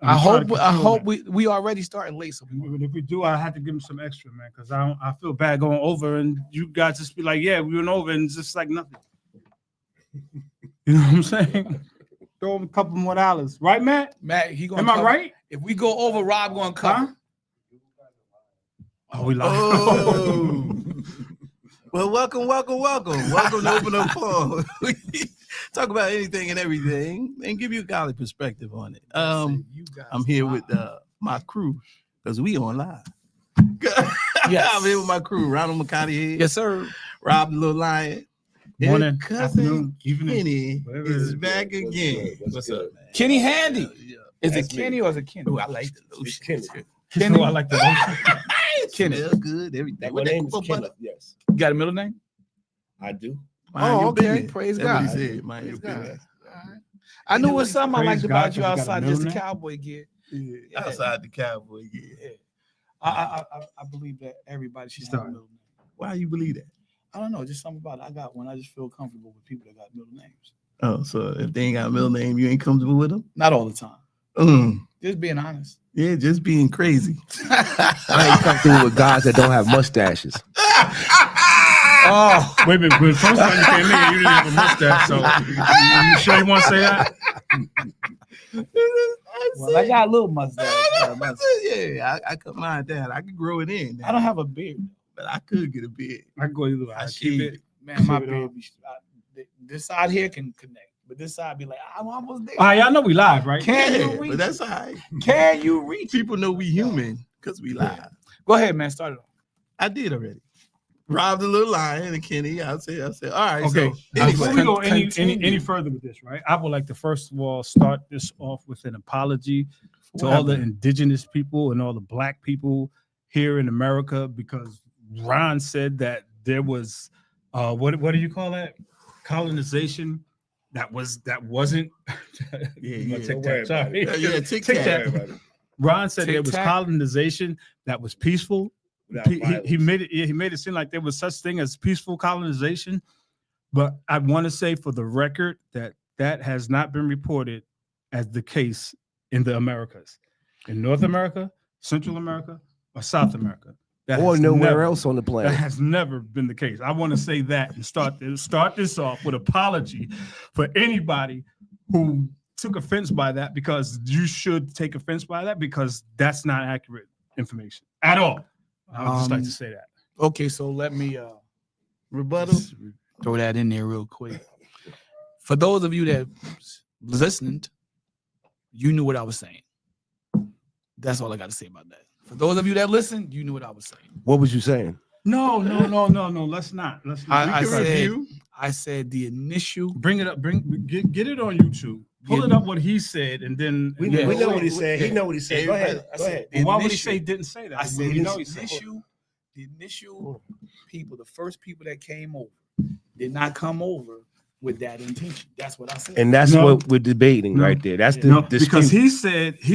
I hope we already starting late. So if we do, I have to give him some extra, man, because I feel bad going over, and you guys just be like, yeah, we went over, and it's just like nothing. You know what I'm saying? Throw him a couple more dollars, right, Matt? Matt, he gonna. Am cover. I right? If we go over, Rob gonna cover. Huh? Oh, we love. Oh. Well, welcome to Open Up Forum. Talk about anything and everything and give you a college perspective on it. I'm here with my crew because we on live. Yes. I'm here with my crew, Ronald McConaughey. Yes, sir. Rob the Little Lion. Morning, cousin afternoon, evening. Kenny is back again. What's up, man? Kenny Handy. Is That's it Kenny or is it Kenny? Oh, I like the lotion. Kenny. I like the lotion. Kenny. Smells good. Everything. My name is Kenneth. Yes, You got a middle name? I do. Mind your okay. business. Praise That's God. what he said. Mind your Praise God. business. All right. I knew it was something I liked Praise about God, you 'cause you got a outside middle just the name? cowboy gear. Yeah. Outside the cowboy. Yeah. I believe that everybody should have a middle name. Why you believe that? I don't know, just something about it. I got one. I just feel comfortable with people that got middle names. Oh, so if they ain't got a middle name, you ain't comfortable with them? Not all the time. Mm. Just being honest. Yeah, just being crazy. I ain't comfortable with guys that don't have mustaches. Oh, wait a minute. When the first time you came in, you didn't have a mustache. So, you sure you want to say that? Well, I got a little mustache. Yeah, I cut mine down. I could grow it in. I don't have a beard. but I could get a beard. I can go either way. I I shave keep it. it. Man, my Shave it beard. off. This side here can connect, but this side be like, I'm almost there. All right, y'all know we live, right? Can Yeah, you reach? but that's all right. Can you reach? People know we human because we live. Go ahead, man. Start it off. I did already. Rob the Little Lion and Kenny. I said, all right. Okay. So, Before we anyway, go any continue. further with this, right? I would like to first of all start this off with an apology to all the indigenous people and all the black people here in America, because Ron said that there was what do you call that? Colonization that wasn't Yeah. Tic-tac, sorry. Yeah, Tic-Tac. Ron said there was Tic-tac. colonization that was peaceful. He made it seem like there was such thing as peaceful colonization, but I want to say for the record that has not been reported as the case in the Americas, in North America, Central America, or South America, Or nowhere else on the That planet. has never been the case. I want to say that and start this off with apology for anybody who took offense by that, because you should take offense by that, because that's not accurate information at all. I would just like to say that. Okay, so let me Rebuttal. throw that in there real quick. For those of you that listened, you knew what I was saying. That's all I got to say about that. For those of you that listened, you knew what I was saying. What was you saying? No. Let's not. I said the initial. Bring it up. Get it on YouTube. Pull it up what he said, and then We Yeah. know what he said. He know what he said. Go ahead. I Go said ahead. the why would he initial- say he didn't say that? I said You the know he said. initial people, the first people that came over, did not come over with that intention. That's what I said. And that's No. what we're debating No. right there. That's the No, dispute. because he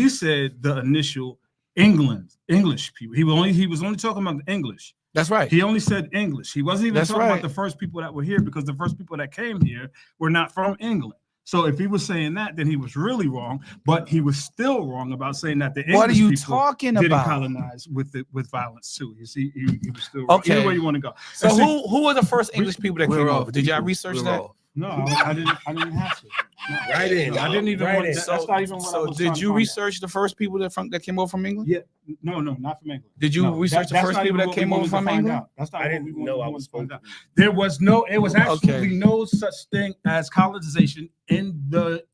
said the initial English people. He was only talking about the English. That's right. He only said English. He wasn't even That's talking right. about the first people that were here, because the first people that came here were not from England. So if he was saying that, then he was really wrong. But he was still wrong about saying that the English What are you people talking didn't about? colonize with violence too. You see, he was still wrong. Okay. Either way you want to go. So And see- who were the first English people that We're came off, over? Did y'all people. research We're that? off. No, I didn't have to. No. Right in. I didn't even Right want in. that. That's not even what I So was trying did to you find out. research the first people that came over from England? Yeah, no, not from England. Did you No, research the that's first not people even that what we came over wanted to from find England? out. That's not I what didn't we know I wanted was to find supposed out. It was absolutely Okay. no such thing as colonization in the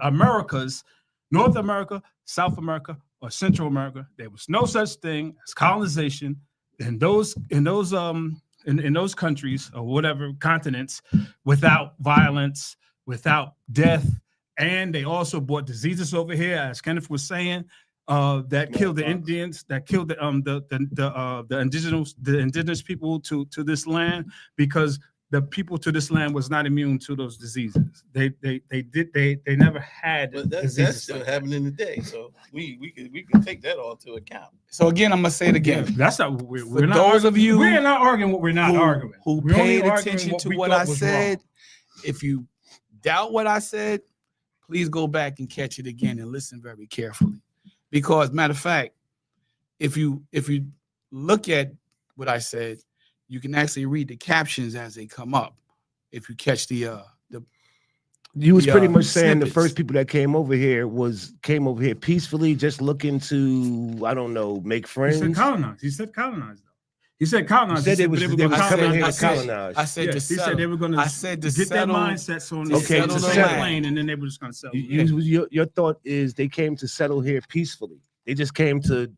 Americas, North America, South America, or Central America. There was no such thing as colonization in those countries or whatever continents without violence, without death. And they also brought diseases over here, as Kenneth was saying, that killed the Indians, that killed the indigenous people to this land, because the people to this land was not immune to those diseases. They never had But that's diseases still like that. happening today. So we can take that all into account. So again, I'm gonna say it again. That's not what we're For not. those of you we're not arguing what we're not arguing. Who We're only paid arguing attention to we what thought I was said. wrong. If you doubt what I said, please go back and catch it again and listen very carefully. Because matter of fact, if you look at what I said, you can actually read the captions as they come up. If you catch the You was pretty Yeah, much saying the snippets. first people that came over here peacefully, just looking to, I don't know, make He friends. said colonize. He said colonize, though. He said colonize. He said they but was were they gonna was coming here I to said- colonize. I said Yeah, to he said settle. they were going to I said to get settle. their mindset so to okay, settle to the settle land. lane, and then they were just going to settle. Your thought is they came to settle here peacefully. They just came to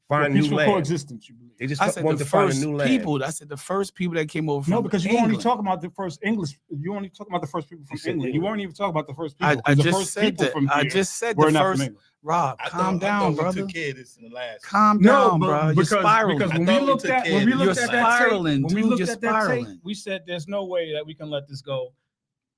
find new peaceful land. coexistence, you believe? They just I said wanted the to find a first new land. people. I said the first people that came over from No, because you England. only talking about the first English. You only talking about the first people from You said England. You England. weren't even talking about the first people. I 'cause the just first said people that. from I here just said were the not from first. England. Rob, calm down, We brother. took care of this in the last. Calm No, down, but bro. You're because spiraling. when I we thought we looked took at care when of we it. looked You're at that tape, spiraling, when we dude. looked You're at that tape, spiraling. we said there's no way that we can let this go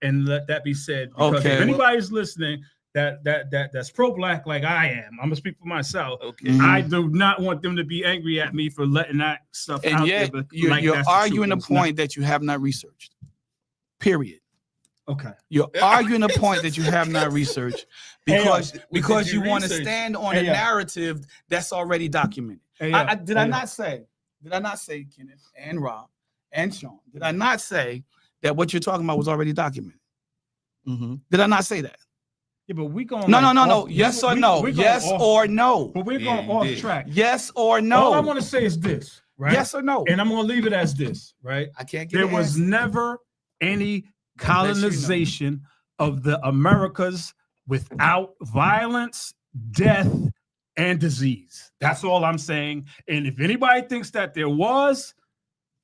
and let that be said. Because Okay. if anybody's listening that's pro-black like I am, I'm gonna speak for myself. Okay. Mhm. I do not want them to be angry at me for letting that stuff And out yet there. But you're, like you're that's the truth. arguing a It's not- point that you have not researched. Period. Okay. You're arguing a point that you have not researched Hey, because did you you want to research? stand on Hey, a yeah. narrative that's already documented. Hey, Did I hey, not say, Kenneth and Rob and Sean, did I not say that what you're talking about was already documented? Mm-hmm. Did I not say that? Yeah, but we going No. Yes or no? Yes or no? But we're Yeah, going you off did. track. Yes or All I no? want to say is this, right? Yes or no? And I'm going to leave it as this, right? I can't get There an was answer. never any I'll let you know. colonization of the Americas without violence, death, and disease. That's all I'm saying. And if anybody thinks that there was,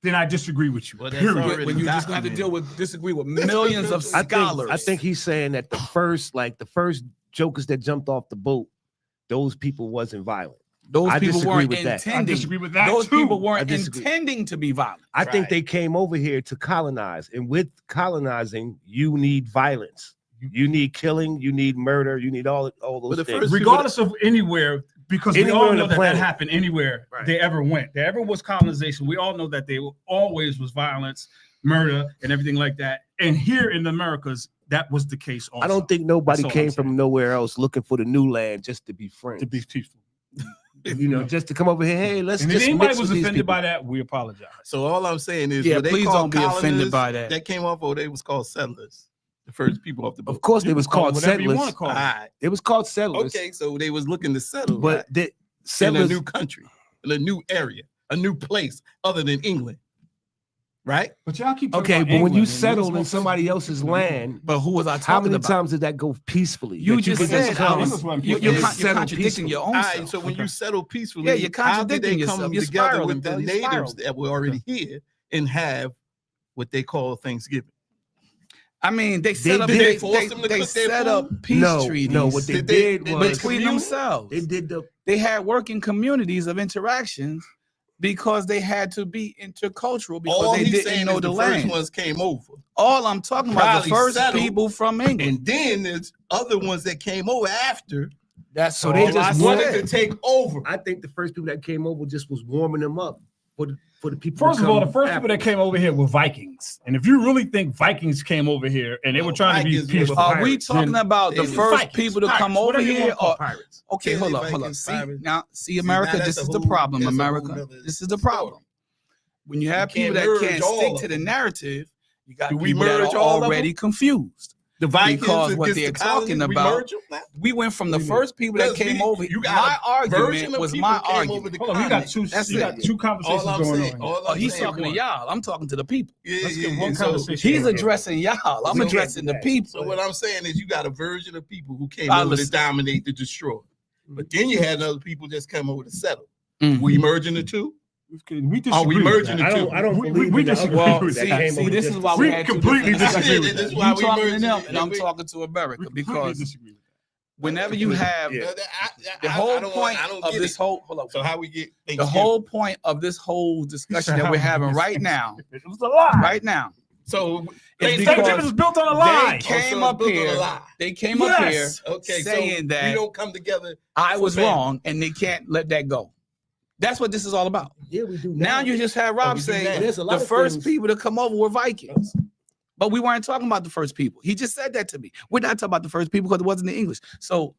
then I disagree with you. Well, that's Period. already When you just have to disagree with millions of I scholars. think he's saying that the first jokers that jumped off the boat, those people wasn't violent. those I people disagree weren't with that. I intending. disagree with that Those too. people I weren't disagree. intending to be violent. I think Right. they came over here to colonize, and with colonizing, you need violence. You need killing. You need murder. You need all those the things. first- Regardless of anywhere, because we Anywhere all on know the that planet. happened anywhere Right. they ever went. There ever was colonization. We all know that there always was violence, murder, and everything like that. And here in the Americas, that was the case also. I don't think nobody That's all came I'm saying. from nowhere else looking for the new land just to be friends. to be peaceful. Just to come over here. Hey, let's And if just anybody mix was with these offended by people. that, we apologize. So all I'm saying is, Yeah, were they please called don't be offended colonists by that. That came off, or they was called settlers, the first people off the boat. Of course, they was Call it called whatever you settlers. want to call All it. right. It was called settlers. Okay, so they was looking to settle, But right, the in a settlers. new country, in a new area, a new place other than England, right? But y'all keep talking Okay, about but when you England, and settled there's in no somebody place- else's land, But who was I how talking many about? times did that go peacefully? You That just could said come- I was- English wasn't you're, peaceful. you're, They con- you're settled contradicting peacefully. your All own right, self. so when you settle peacefully, Yeah, you're how did they contradicting come yourself. You're together spiraling, with the bro. You're natives spiraling. that were already here and have what they call Thanksgiving? I mean, they set up. did. They, Force they, them to they cook their set up food? peace No, treaties. no. What they Did they- did did was they between commune? themselves. they did the. They had working communities of interactions because they had to be intercultural because All they he's didn't saying know is the the first land. ones came over. All I'm talking about the Probably first settled. people from England. And then there's other ones that came over after. That's So all they I just wanted said. to take over. I think the first people that came over just was warming them up for the people. First to of all, come the first people that after. came over here were Vikings. And if you really think Vikings came over here and they were No, trying to be Vikings were peaceful, Are we pirates, talking then about they the was first Vikings, people to come pirates, over whatever you here? wanna call Or, pirates. okay, Yeah, hold they up, hold up. Vikings, See pirates. now, see now America. that's This a is the whole- problem, that's a whole America. nother This is the story. problem. When you have You people can't that merge can't all stick of to the them. narrative, you got Do we people that merge are all of them? already confused. The Vikings Because what against they're the colonies, talking we about- merge them now? We went from the What do you mean? first people that Because came we- over. you got My a version argument of was people my came over argument. the hold on, we got continent. two, That's you it. got two conversations All I'm going saying, on. all Oh, I'm he's saying- talking to y'all. I'm talking to the people. Yeah, Let's yeah, get one yeah. So- conversation. He's Yeah. addressing y'all. I'm We can't addressing do the that. people. So what I'm saying is you got a version of people who came I over to listen. dominate, to destroy. But then you had other people just come over to settle. Mm. We merging the two? We disagree. Are we with merging that. the two? I don't We- believe we in the disagree other Well, people with that see, that. came see, over this just is to why we We had two completely different disagree with discussions. that. That's You why we talking to merging them, it. and I'm We- talking to America We completely because disagree with whenever you have the whole point of this whole hold up, So how we get the Thanksgiving? whole point of this whole discussion that we're having right now, that. It was a lie. right now, So It's Thanksgiving because is built on a they lie. came Also up built on a here. lie. They came up here Yes. Okay, saying so that we don't come together. I was family. wrong, and they can't let that go. That's what this is all about. Yeah, we do. Now you just had Rob we do say now. There's a lot the of first things- people to come over were Vikings. But we weren't talking about the first people. He just said that to me. We're not talking about the first people because it wasn't in English. So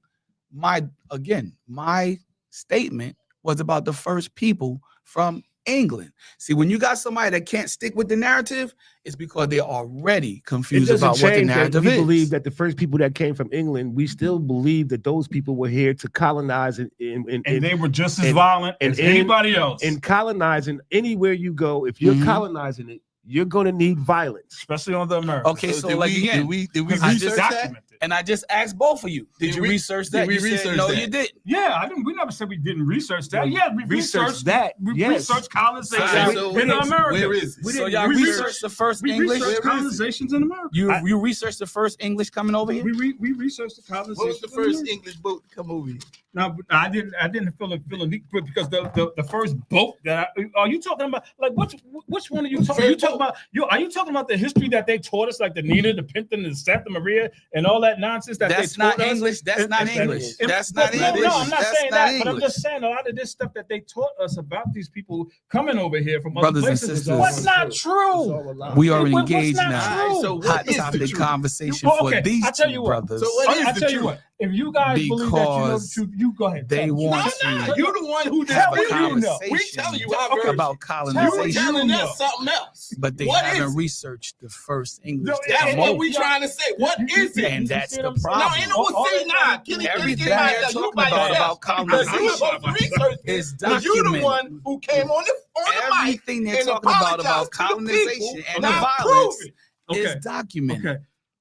my statement was about the first people from England. See, when you got somebody that can't stick with the narrative, it's because they're already confused about what the narrative we is. believe that the first people that came from England, we still believe that those people were here to colonize and they were just as and- violent and as anybody else. and colonizing anywhere you go. If you're Mhm. colonizing it, you're going to need violence. Especially on the Americas. Okay, so did like we, again, did we Because I it's just documented. and I just asked both of you, did Did you we- research did that? we You said, research no, that? you didn't. Yeah, I didn't. We never said we didn't research that. Yeah, we Research researched that. We Yes. researched colonization Alright, so in America. where is it? So y'all we researched the first We English. researched colonizations in America. You researched the first English coming over here. We researched the colonizations. What was the in first America. English boat to come over here? No, I didn't feel a need because the first boat that are you talking about? Like which one are you talking? You talking about? Are you talking about the history that they taught us, like the Nina, the Pinta, and the Santa Maria, and all that nonsense that That's they taught not us? English. That's not English. And- That's not no, English. No, I'm not That's saying not that, but I'm English. just saying a lot of this stuff that they taught us about these people coming over here from Brothers other and places. sisters, What's not true? We are What's engaged not now. true? So what Hot is the topic truth? conversation Well, for okay, these I tell two you what. brothers. So what is I the tell you truth? what. If you guys believe that you know the Because truth, you go ahead. they Tell me. want No, to you're the one who have just a you know. We conversation telling you our version. about You colonization, telling know. us something else. but they What is haven't it? researched the first English. No, to That's come what over. we trying to say. What is it? And that's see the what I'm saying? No, problem. ain't no one say nah. Everything they're talking about Because you colonization supposed to research is this. Because you the documented. one who came on the mic. Everything they're and talking about apologize to the colonization people. and Now the prove violence it. is Okay. documented. Okay.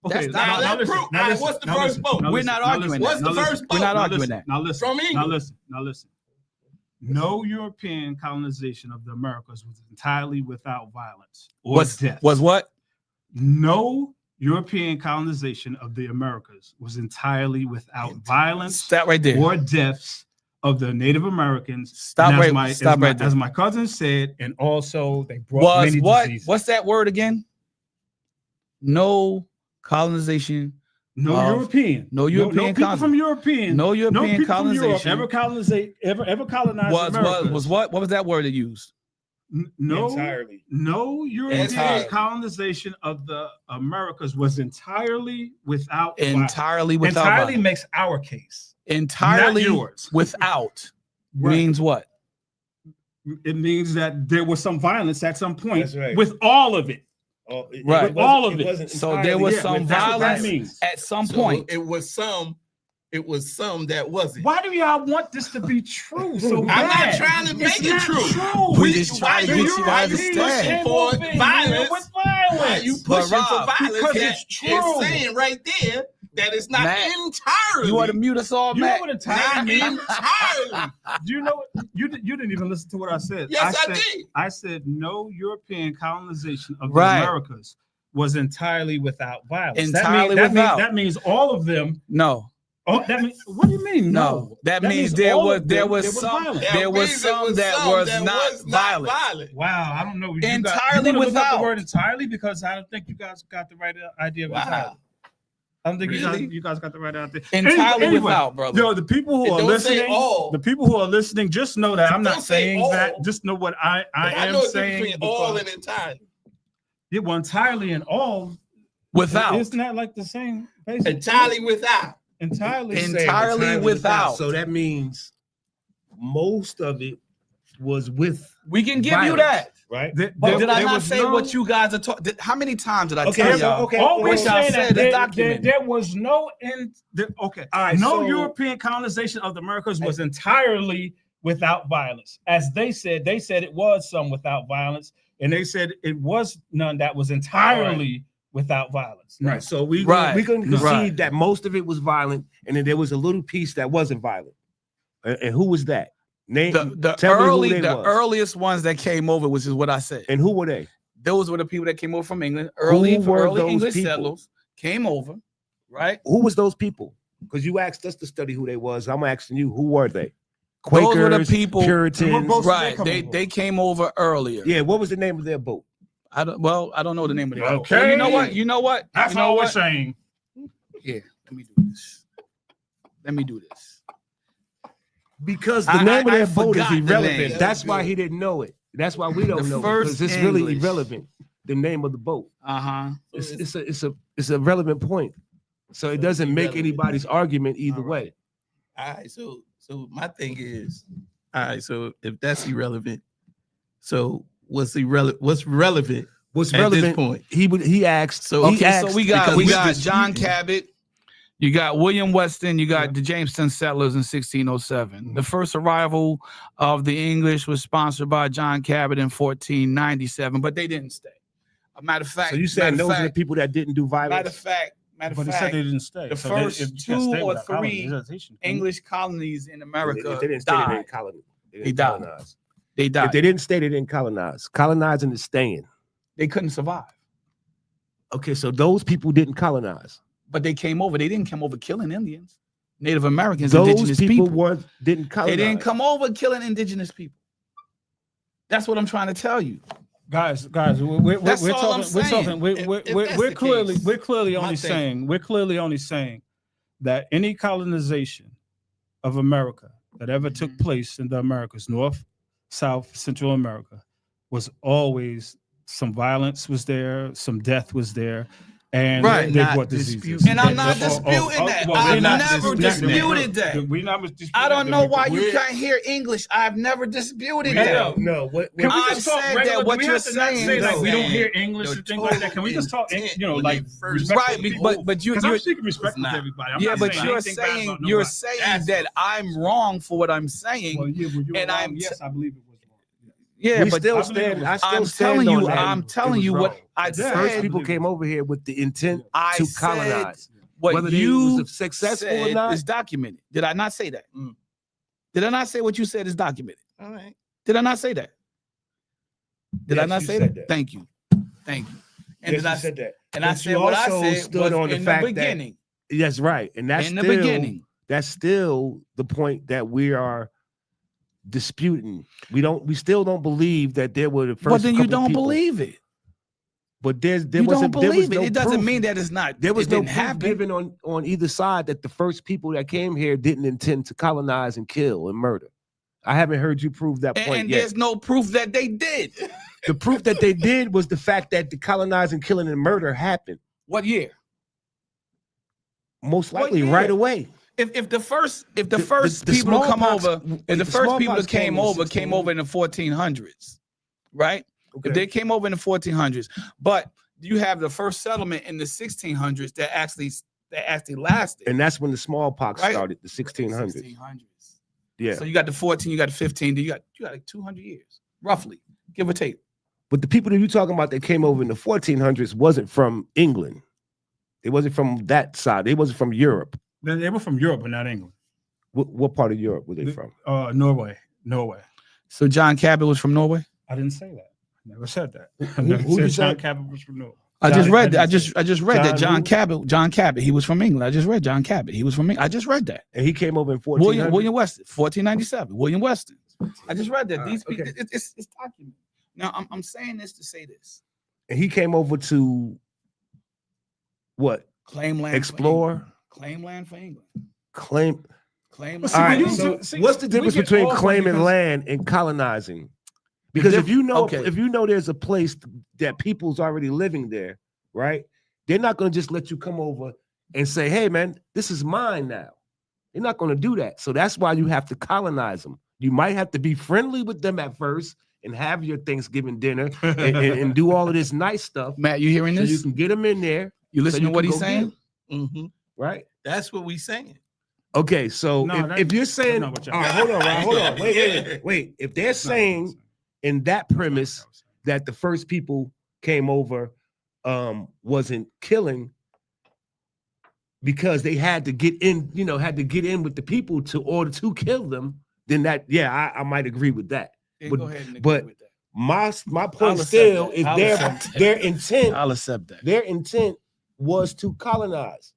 That's Okay. not- Now let's prove. All right, what's the first boat? We're not arguing What's that. the first We're boat? not arguing that. Now listen. From England. Now listen. No European colonization of the Americas was entirely without violence or death. Was what? No European colonization of the Americas was entirely without violence Stop right there. or deaths of the Native Americans. Stop And right. Stop right there. As my cousin said, and also they brought Was many what? diseases. What's that word again? No colonization. No of- European. no European people colon- from European. No No European people from Europe colonization. ever colonized America. Was what? What was that word they used? No Entirely. No European Entirely. colonization of the Americas was entirely without violence. Entirely without. Entirely violence. makes our case. Entirely not yours. without Right. means what? It means that there was some violence at some point That's right. with all of it. Oh, Right. wasn't- All of it. wasn't So there entirely was Yeah, some that's what that violence means. at some So point. it was some that wasn't. Why do y'all want this to be true so I'm bad? not trying to make It's it not true. We just trying to why get you- you to why you understand. pushing for violence? With Why violence. you But pushing for Rob, violence? because That it's true. It's saying right there that it's not Matt, entirely. You want to mute us all, You know Matt? what not entirely means? entirely. Do you know you didn't even listen to what I said. Yes, I said, did. I said no European colonization of Right. the Americas was entirely without violence. Entirely that without. that means all of them. No, Oh, that means what do you mean? no. That means means there all was of there them, was some violence. there was means it some that some was that not was violent. Wow, I don't know. You Entirely you wanna look up without. the word entirely because I don't think you guys got the right idea of Wow. entirely. I don't think Really? you guys got the right idea. Entirely Anyway, without, brother. Yo, the people who It are don't say listening, all. the people who are listening, just know that I'm Don't not say saying all. that. Just know what I I am know it's saying. between all because- and entirely. Yeah, well, entirely and all. Without. Isn't that like the same? Basically? Entirely without. Entirely. In- Entirely without. So that means most of it was with, We can give you violence, that. right? But did I there not was say no- what you guys are talking? How many times did I Okay, tell so- y'all? okay. All we're What y'all saying said that is there, documented. there was no okay. All right, no so- European colonization of the Americas was entirely without violence. As they said it was some without violence, and they said it was none that was entirely without violence. No. Right. So we Right. can concede Right. that most of it was violent, and then there was a little piece that wasn't violent. And who was that? Name. The tell me who they the was. earliest ones that came over, which is what I said. And who were they? Those were the people that came over from England. Early were those English people? settlers came over, right? Who was those people? Because you asked us to study who they was. I'm asking you, who were they? Those were the Quakers, people- Puritans. What boats did they Right. come They over? they came over earlier. Yeah. What was the name of their boat? I don't know the name of the boat. Okay. Well, you know what? You know what? That's you know all we're what? saying. Yeah, let me do this. Let me do this. Because the I- name of I their boat is forgot the irrelevant. name. That's why he didn't know it. That's why we don't The know it, first because it's really English. irrelevant. the name of the boat. It's a relevant point. So it doesn't make irrelevant. anybody's argument either way. All right, so my thing is, all right, so if that's irrelevant, so what's relevant? What's At relevant? this point? He asked. So he Okay, asked, so we got because John disputing. Cabot, you got William Weston, you got the Jamestown settlers in 1607. The first arrival of the English was sponsored by John Cabot in 1497, but they didn't stay. A matter of fact, So you saying those are the people that didn't do matter violence? of fact, But they said they didn't stay. the So first if you two can't stay or without three colonization, English colonies in America They didn't stay. They died. didn't colonize. They died. colonize. They died. If they didn't stay, they didn't colonize. Colonizing is staying. They couldn't survive, Okay, so those people didn't colonize. but they came over. They didn't come over killing Indians, Native Americans, Those indigenous people people. didn't colonize. They didn't come over killing indigenous people. That's what I'm trying to tell you. guys, we're That's all I'm talking. We're saying. talking. If that's We're the clearly case, we're clearly my only thing- saying that any colonization of America that ever took place in the Americas, North, South, Central America, was always some violence was there, some death was there, and Right, they not brought diseases. disputing. And I'm not Oh, disputing that. well, I've we're not never disputed that. We're not disputing I don't that. know why you We're- can't hear English. I've never disputed Yeah. that. No. What? Can we I just talk said regular? that what Do we you're have to not saying say like is we don't saying hear English the and things like that. Can we just talk, intent you know, when like they first- respect Right, people? but you're I'm seeking respect It's not. with everybody. I'm yeah, not but saying you're anything bad saying about you're nobody. saying that I'm wrong for what I'm saying. Well, yeah, well, you were and wrong. I'm yes, I believe it was wrong. Yeah, we but still I believe it stand. was- I still I'm stand telling on you, that. I'm It telling was you what wrong. I Yeah. First said. people came over here with the intent I to said colonize. what Whether they you was successful or said not. is documented. Did I not say that? Mm. Did I not say what you said is documented? All right. Did I not say that? Did I Yes, not you say said that? that. Thank you. Thank you. And Yes, did I, you said that. and I But said you what I also said stood was on the in fact the that- beginning. That's right, and that's In the still, beginning. That's still the point that we are disputing. We still don't believe that there were the first. But then you couple don't people. believe it. But there You wasn't. don't There was believe it. no It doesn't proof. mean that it's not. There was it no didn't proof happen. given on either side that the first people that came here didn't intend to colonize and kill and murder. I haven't heard you prove that point And yet. there's no proof that they did. The proof that they did was the fact that the colonizing, killing, and murder happened What year? most What likely year? right away. If the first The people to come smallpox- over, if the the first people smallpox that came in over came over in the 1400s, right? Okay. If they came over in the 1400s, but you have the first settlement in the 1600s that actually lasted. And that's when the smallpox Right. started, the 1600s. 1600s. Yeah. So you got the 14, you got the 15, you got like 200 years, roughly, give or take. But the people that you're talking about that came over in the 1400s wasn't from England. They wasn't from that side. They wasn't from Europe. They were from Europe, but not England. What part of Europe were they from? Norway. So John Cabot was from Norway. I didn't say that. I never said that. I Who never you said John said? Cabot was from Norway. I just John- read that. I I just read that John John Cabot. He was from England. I just read John Cabot. He was from England. I just read that. And he came over in 1400. William Weston, 1497. William Weston. I just read that. All These right, people, okay. it's documented. Now I'm saying this to say this. And he came over to what? Claim land. For Explore, England. Claim land for England. claim. Claim. Well, land see, All for right. you- England. So what's the difference get between off on claiming because- land and colonizing? Because if you know, okay. if you know there's a place that people's already living there, right? They're not going to just let you come over and say, "Hey, man, this is mine now." They're not going to do that. So that's why you have to colonize them. You might have to be friendly with them at first and have your Thanksgiving dinner and do all of this nice stuff, Matt, you hearing so this? you can get them in there, You so listen you to what can he's go saying? get 'em, Mhm. right? That's what we saying. Okay, so No, if you're saying, all not what right, y'all- hold on, Ryan, hold on, wait. If they're saying in that premise that the first people came over wasn't killing because they had to get in, had to get in with the people to order to kill them, then that, I might agree with that. Then But- go ahead and agree but- with that. My I'll point accept still that. is I'll their accept that. their intent. I'll accept that. Their intent was to colonize.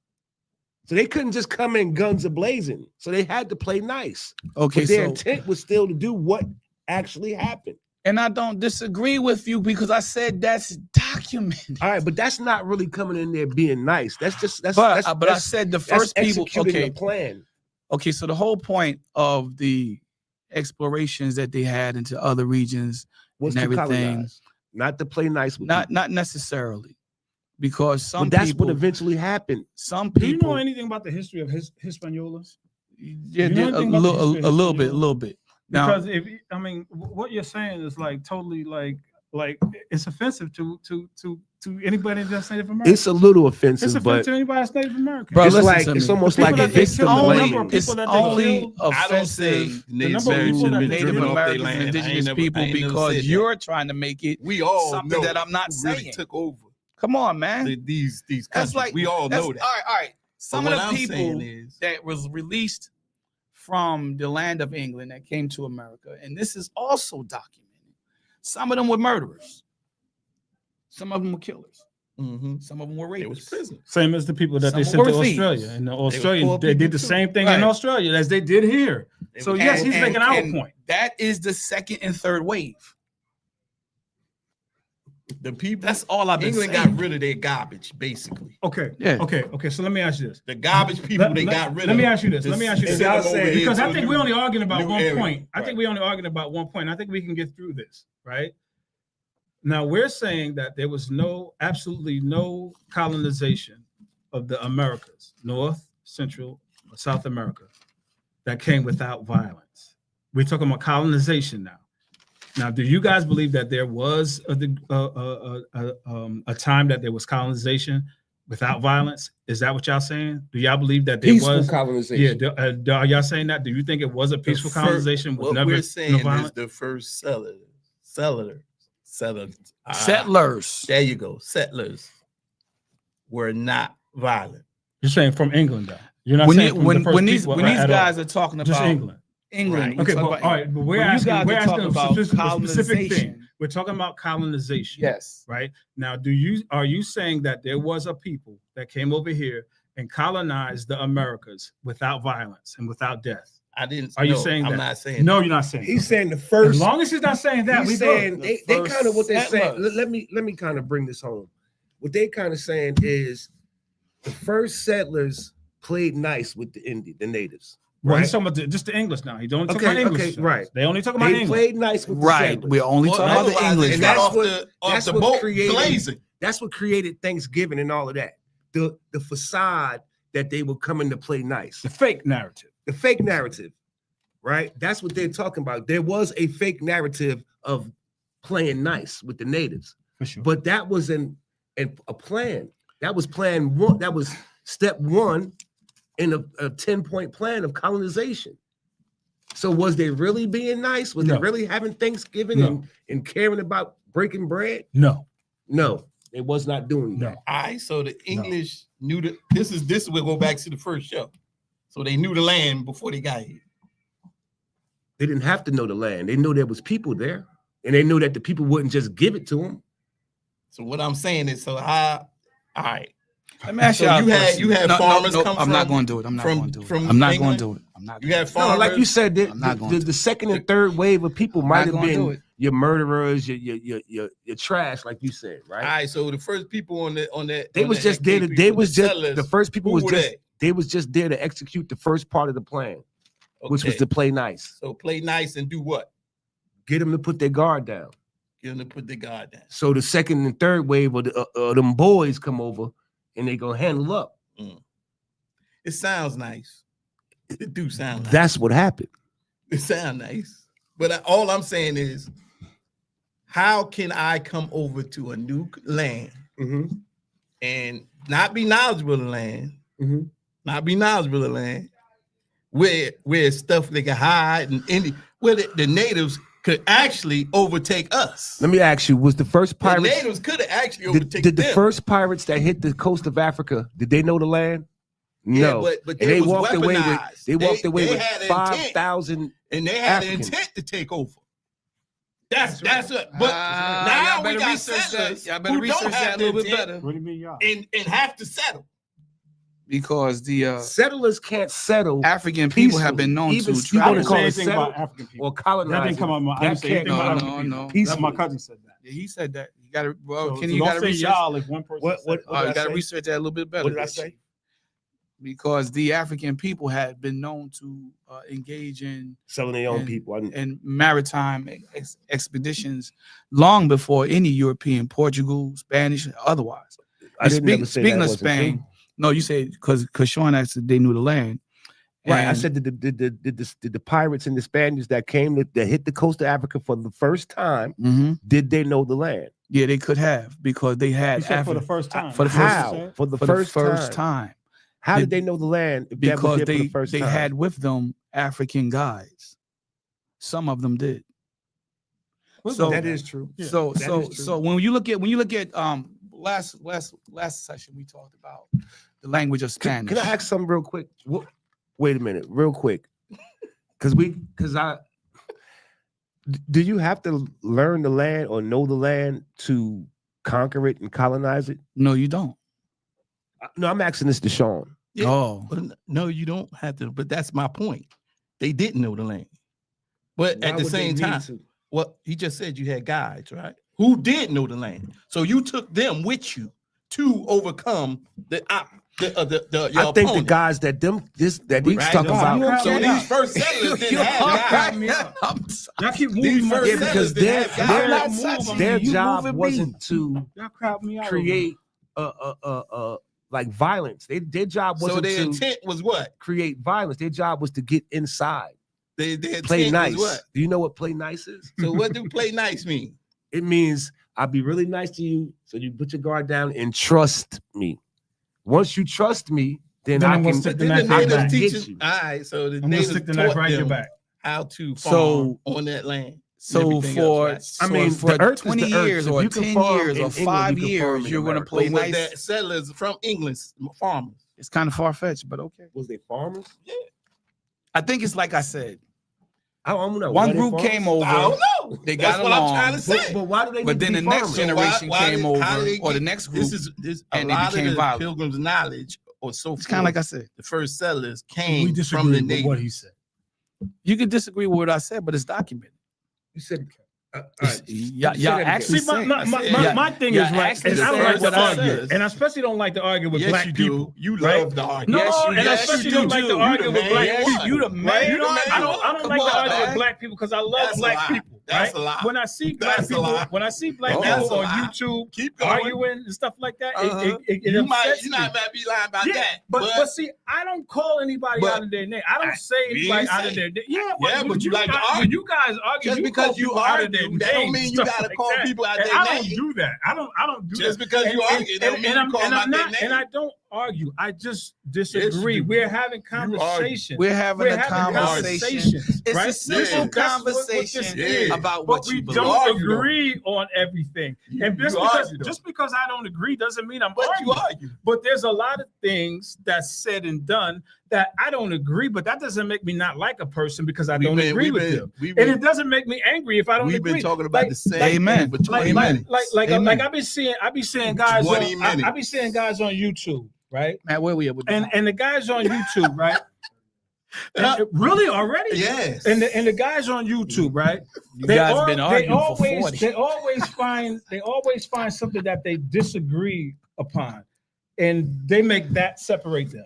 So they couldn't just come in guns a-blazing. So they had to play nice. Okay, But their so intent was still to do what actually happened. and I don't disagree with you because I said that's documented. All right, but that's not really coming in there being nice. That's But that's, I that's, said the that's first people. executing Okay, the plan. okay. So the whole point of the explorations that they had into other regions Was and to everything. colonize. not to play nice with Not necessarily, because people. some But that's people, what eventually happened. some Do you know people, anything about the history of Hispaniola? yeah, you know a anything about the history of little bit, a Hispaniola? little bit. Now, Because what you're saying is like totally like it's offensive to anybody that's Native American. It's a little It's offensive, offensive but to anybody that's Native American. Bro, it's listen like to it's me. almost The like people a that they victim kill, the only, number of blame. it's people that they only killed. I don't say offensive Native number of people Americans that been they Native driven off their Americans land. and I ain't indigenous never- people I ain't never because said that. you're trying to make it We all something know that I'm not who really saying. took over Come on, man. these That's countries. like We all that's- know that. All right. Some But of what the I'm people saying is, that was released from the land of England that came to America, and this is also documented. Some of them were murderers. Some of them were killers. Some of them were it was rapists. prisoners. Same as the people that they Some sent to were thieves. Australia. And the poor Australian, they people did the too. same thing Right. in Australia as they did here. They So was yes, poor he's people. making our and point. That is the second and third wave. The people. That's all I've been England saying. got rid of their garbage, basically. Okay. Yeah. Okay. So let me ask you this. The garbage people they got rid of. Let me ask you this. Just Let me ask you this. send them Y'all over say- here Because to I a think new- we're only arguing about new one area. point. I think Right. we're only arguing about one point. I think we can get through this, right? Now we're saying that there was absolutely no colonization of the Americas, North, Central, or South America, that came without violence. We're talking about colonization now. Now, do you guys believe that there was a time that there was colonization without violence? Is that what y'all saying? Do y'all believe that there Peaceful was? colonization. Yeah. Are y'all saying that? Do you think it was a peaceful colonization with What never we're saying no is violence? the first settlers. Settlers. There you go. Settlers were not violent. You're saying from England, though. You're not When, saying you, from the when, first when these people when these at all. guys are talking Just about England. England, we Okay, talk but, about all right, but we're When you asking guys are talking a about specific thing. colonization. We're talking about colonization. Yes. Right now, are you saying that there was a people that came over here and colonized the Americas without violence and without death? I didn't. Are you no, saying I'm that? not saying. No, you're not saying. He's that. saying the first. As long as he's not saying that, we He's good. saying The they first kind of what they're saying. settlers. Let me kind of bring this home. What they kind of saying is the first settlers played nice with the natives. Well, Right? he's talking about just the English now. He don't talk Okay, about English. okay, settlers. right. They only talk about They English. played nice with the Right. settlers. We're only talking about the otherwise English. they And got that's off what- off that's the what boat created- blazing. That's what created Thanksgiving and all of that. The facade that they were coming to play nice. The fake narrative. The fake narrative, right? That's what they're talking about. There was a fake narrative of playing nice with the natives, For sure. but that was a plan. That was plan one. That was step one in a 10-point plan of colonization. So was they really being nice? Was No. they really having Thanksgiving No. and caring about breaking bread? No. No, it was not doing No. that. All right, so the English knew that this will go back to the first show. So they knew the land before they got here. They didn't have to know the land. They knew there was people there, and they knew that the people wouldn't just give it to them. So what I'm saying is, so how? All right, Let me ask So y'all a you had- question. you had farmers come I'm not from- going to do it. I'm not from- going to do it. from I'm not England? going to do it. I'm not. you gonna had do it. No, farmers. like you said, I'm not going the second and third wave of people I'm might not have gonna do been it. your murderers, your trash, like you said, right? All right, so the first people on that They on was that just there. NKP They were was just settlers. the first people Who was were just they was just there to execute the first part of the plan, which was Okay, to play nice, so play nice and do what? get them to put their guard down. Get them to put their guard down. So the second and third wave of them boys come over, and they gonna handle up. It sounds nice. It do sound nice. That's what happened. It sounds nice. But all I'm saying is, how can I come over to a new land Mm-hmm. and not be knowledgeable of the land, Mm-hmm. not be knowledgeable of the land, where stuff they can hide and where the natives could actually overtake us. Let me ask you: was the first The pirates? natives could have actually Did, overtaken did the them. first pirates that hit the coast of Africa? Did they know the land? Yeah, No. but And they was walked away with weaponized. they walked away they with had an intent, 5,000. and they had an Africans. intent to take over. That's what. But y'all now we better got research that. settlers Y'all better who research don't that have a the little bit intent better. What do you mean, y'all? and have to settle. Because the Settlers can't settle African people have been known Even to you I wanna didn't call say it anything settle about African people. or colonize. That didn't come out. I didn't say anything No, about no, African no. people. That's my Peacefully. cousin said that. Yeah, he said that. You got to. Well, So can so you don't got to say research? y'all if one person. What- said what- it. Oh, you did I got to say? research that a little bit better. What did I say? because the African people had been known to engage in Selling their own people. and maritime expeditions long before any European, Portugal, Spanish, otherwise. I didn't never say Speaking that of wasn't Spain, true. no, you say because Sean asked if they knew the land. Right. I And said did the pirates and the Spaniards that came that hit the coast of Africa for the first time, did they know the land? yeah, they could have because they had He said for the Africa first time. for the How? For the first time. time How They- did they know the land if that was because there for they the first they time? had with them African guides. Some of them did. So that is true. Yeah, so that so is true. so when you look at last session we talked about the language of Spanish. Can I ask something real quick? Wait a minute, real quick. Do you have to learn the land or know the land to conquer it and colonize it? No, you don't. No, I'm asking this to Sean. Yeah. Oh, Well, no, you don't have to. But that's my point. They didn't know the land. But Why at the would they same need time, to? well, he just said you had guides, right? Who did know the land. So you took them with you to overcome the your I think the opponent. guys that he's Right? talking about. You So okay? these first settlers didn't have guides. Y'all keep moving These my first Yeah, feet. because settlers didn't have I'm not guides. touching their you. You job moving me. wasn't to Y'all crowd me out. create like violence. Their job So wasn't their to intent was what? create violence. Their job was to get inside, Their play intent nice. was what? Do you know what play nice is? So what do play nice mean? It means I'll be really nice to you, so you put your guard down and trust me. Once you trust me, then Then I I'm gonna can. stick the Then the knife right natives back. teach Get you. you. All right, so the I'm gonna natives stick the knife taught right in your them back. how to So- farm on that land. So everything for else, I mean, for the earth is 20 the earth. years If or you can 10 farm years in or England, 5 you can farm years, in you're going to America. play But was nice. that settlers from England, farmers? It's kind of far fetched, but okay. Was they farmers? I think it's like I said. I don't know. One Were they group farmers? came over. I don't know. They That's got what along, I'm trying to say. But why do they? But need to then be the next farmers? generation why came did- how over, did they or the get- next group. this and a they lot of became the violent. Pilgrim's knowledge or so It's kind of forth. like I said. The first settlers We came from disagree the with native. what he said. You can disagree with what I said, but it's documented. You said. Y'all Say that again. actually See, my, said- my, my, said- my, Yeah. my thing Yeah, is right, actually and I don't said like what to I argue, said. and I especially don't like to argue with Yes, black you people. do. You right? love the argument. No, Yes, you- and I yes, especially you don't do. like to You argue the with man. black Yes, people. you the right? man. You the man. I don't Come like to on, argue man. with black people because I love That's a black lie. people. That's right? a lie. When I see black That's a people, lie. when I see black Oh, people that's a on lie. YouTube Keep going. arguing and stuff like that, Uh-huh. it You might upsets you me. not might be lying about Yeah, that. but see, I don't call anybody But- out of their name. I don't say we anybody ain't out of say- their name. Yeah, Yeah, but you like to guys, argue. when you guys argue, just you because call you people out of their argue, that don't names, mean you stuff gotta like call that. people out And their I don't name. do that. I don't do Just that. because you argue, it don't mean you call them out their name. And I don't argue. I just disagree. Yes, you do. We're having argue. conversations. We're having We're a having conversation. conversations. It's right? a simple Yeah. That's what this conversation is. about But what we you believe. don't Argue, though. agree on everything. And You just argue, though. because I don't agree doesn't mean I'm But you arguing. argue. But there's a lot of things that's said and done that I don't agree, but that doesn't make me not like a person because I don't agree with them. And it doesn't make me angry if I don't We've agree. been talking about Like- the same Amen. thing for 20 like, minutes. Amen. like I be seeing guys 20 on minutes. I be seeing guys on YouTube, right? Man, where we at with this? And the guys on YouTube, right? And really already? Yes. And the guys on YouTube, right? You guys been arguing for 40. They always find something that they disagree upon, and they make that separate them,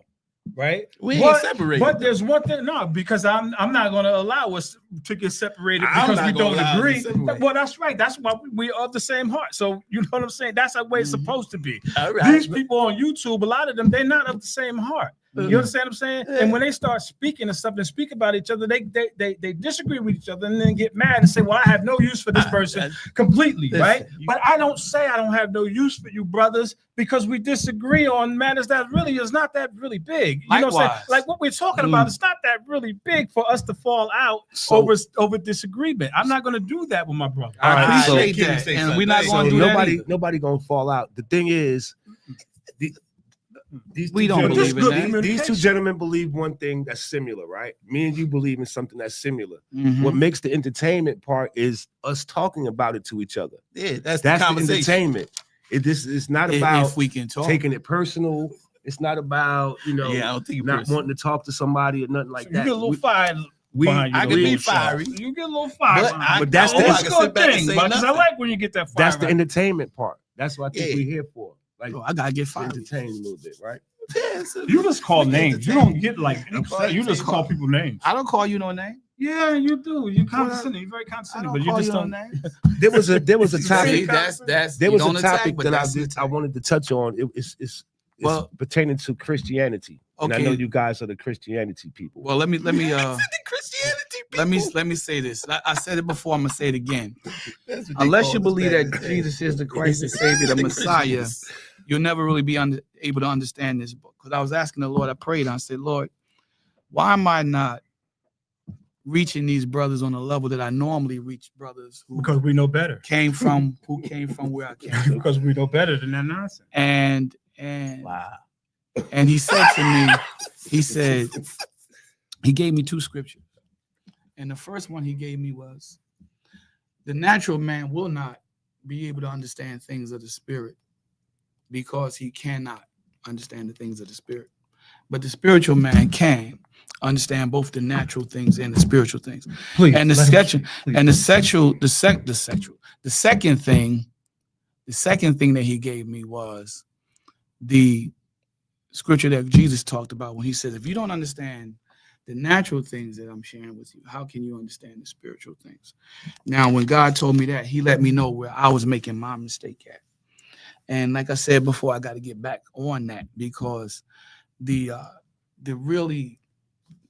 right? We ain't But- separated. But there's one thing, no, because I'm not going to allow us to get separated I'm because not we gonna don't allow us to agree. separate. Well, that's right. That's why we are of the same heart. So you know what I'm saying? That's the way it's Mhm. supposed to be. All right. These people on YouTube, a lot of them, they're not of the same heart. You understand what I'm saying? Yeah. And when they start speaking and stuff and speak about each other, they disagree with each other and then get mad and say, "Well, I have no use for this person completely," listen, right? you- But I don't say I don't have no use for you, brothers, because we disagree on matters that really is not that really big. You know what I'm saying? Likewise. Like what we're talking about, it's not that really big for us to fall out So- over disagreement. I'm not going to do that with my brother. I All right, appreciate so- that, say and we're not something. going So to do that. nobody, either. nobody gonna fall out. The thing is, these We two don't gentlemen- believe in that. These two gentlemen believe one thing that's similar, right? Me and you believe in something that's similar. Mhm. What makes the entertainment part is us talking about it to each other. Yeah, that's That's the the conversation. entertainment. It's not If about we can talk. taking it personal. It's not about Yeah, I don't think not wanting to talk to somebody or nothing like You that. get a little fire we, behind you. I though, can be little Sean. fiery. You get a little fire. But behind you. but that's I the- can It's a good sit back and thing, say because I nothing. like when you get that fire. that's the behind you. entertainment part. That's what I think Yeah. we're here for. Like Oh, I gotta get to fired. entertain a little bit, right? Yeah, so You just call we names. You don't get like I'm upset. You just call people names. I don't call you no name. Yeah, you do. You're condescending. You're very I condescending, don't but you call just you no don't. name. There was a See, topic. that's There you was a don't attack, topic but that that's the I attack. wanted to touch on. It's Well- pertaining to Christianity. And I know Okay. you guys are the Christianity people. Well, let me the Christianity people. let me say this. I said it before. I'm gonna say it again. That's what they Unless call you us believe back in that the day. Jesus is the Christ, the Savior, the The Messiah, Christians. you'll never really be able to understand this book. Because I was asking the Lord, I prayed, I said, Lord, why am I not reaching these brothers on a level that I normally reach brothers who Because we know better. came from where I came from? Because we know better than that nonsense. And Wow. and he said to me, he gave me two scriptures. And the first one he gave me was, the natural man will not be able to understand things of the spirit because he cannot understand the things of the spirit. But the spiritual man can understand both the natural things and the spiritual things. Please. And the let him- second please. and the second thing that he gave me was the scripture that Jesus talked about when he says, if you don't understand the natural things that I'm sharing with you, how can you understand the spiritual things? Now, when God told me that, he let me know where I was making my mistake at. And like I said before, I got to get back on that, because the really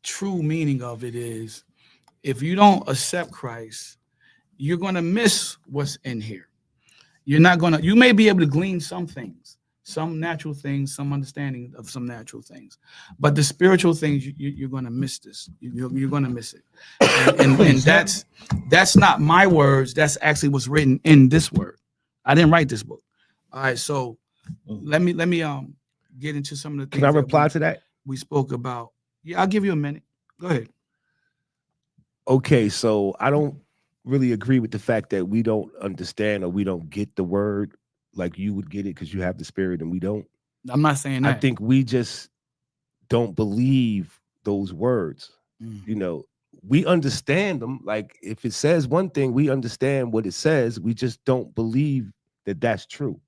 true meaning of it is, if you don't accept Christ, you're going to miss what's in here. You may be able to glean some things, some natural things, some understanding of some natural things, but the spiritual things, you're going to miss this. You're going to miss it. And that's not my words. That's actually what's written in this word. I didn't write this book. All right. So let me get into some of the things. Can I that reply to that? we spoke about. Yeah, I'll give you a minute. Go ahead. Okay, so I don't really agree with the fact that we don't understand or we don't get the word like you would get it because you have the spirit and we don't. I'm not saying that. I think we just don't believe those words. Mm. You know, we understand them. Like if it says one thing, we understand what it says. We just don't believe that that's true.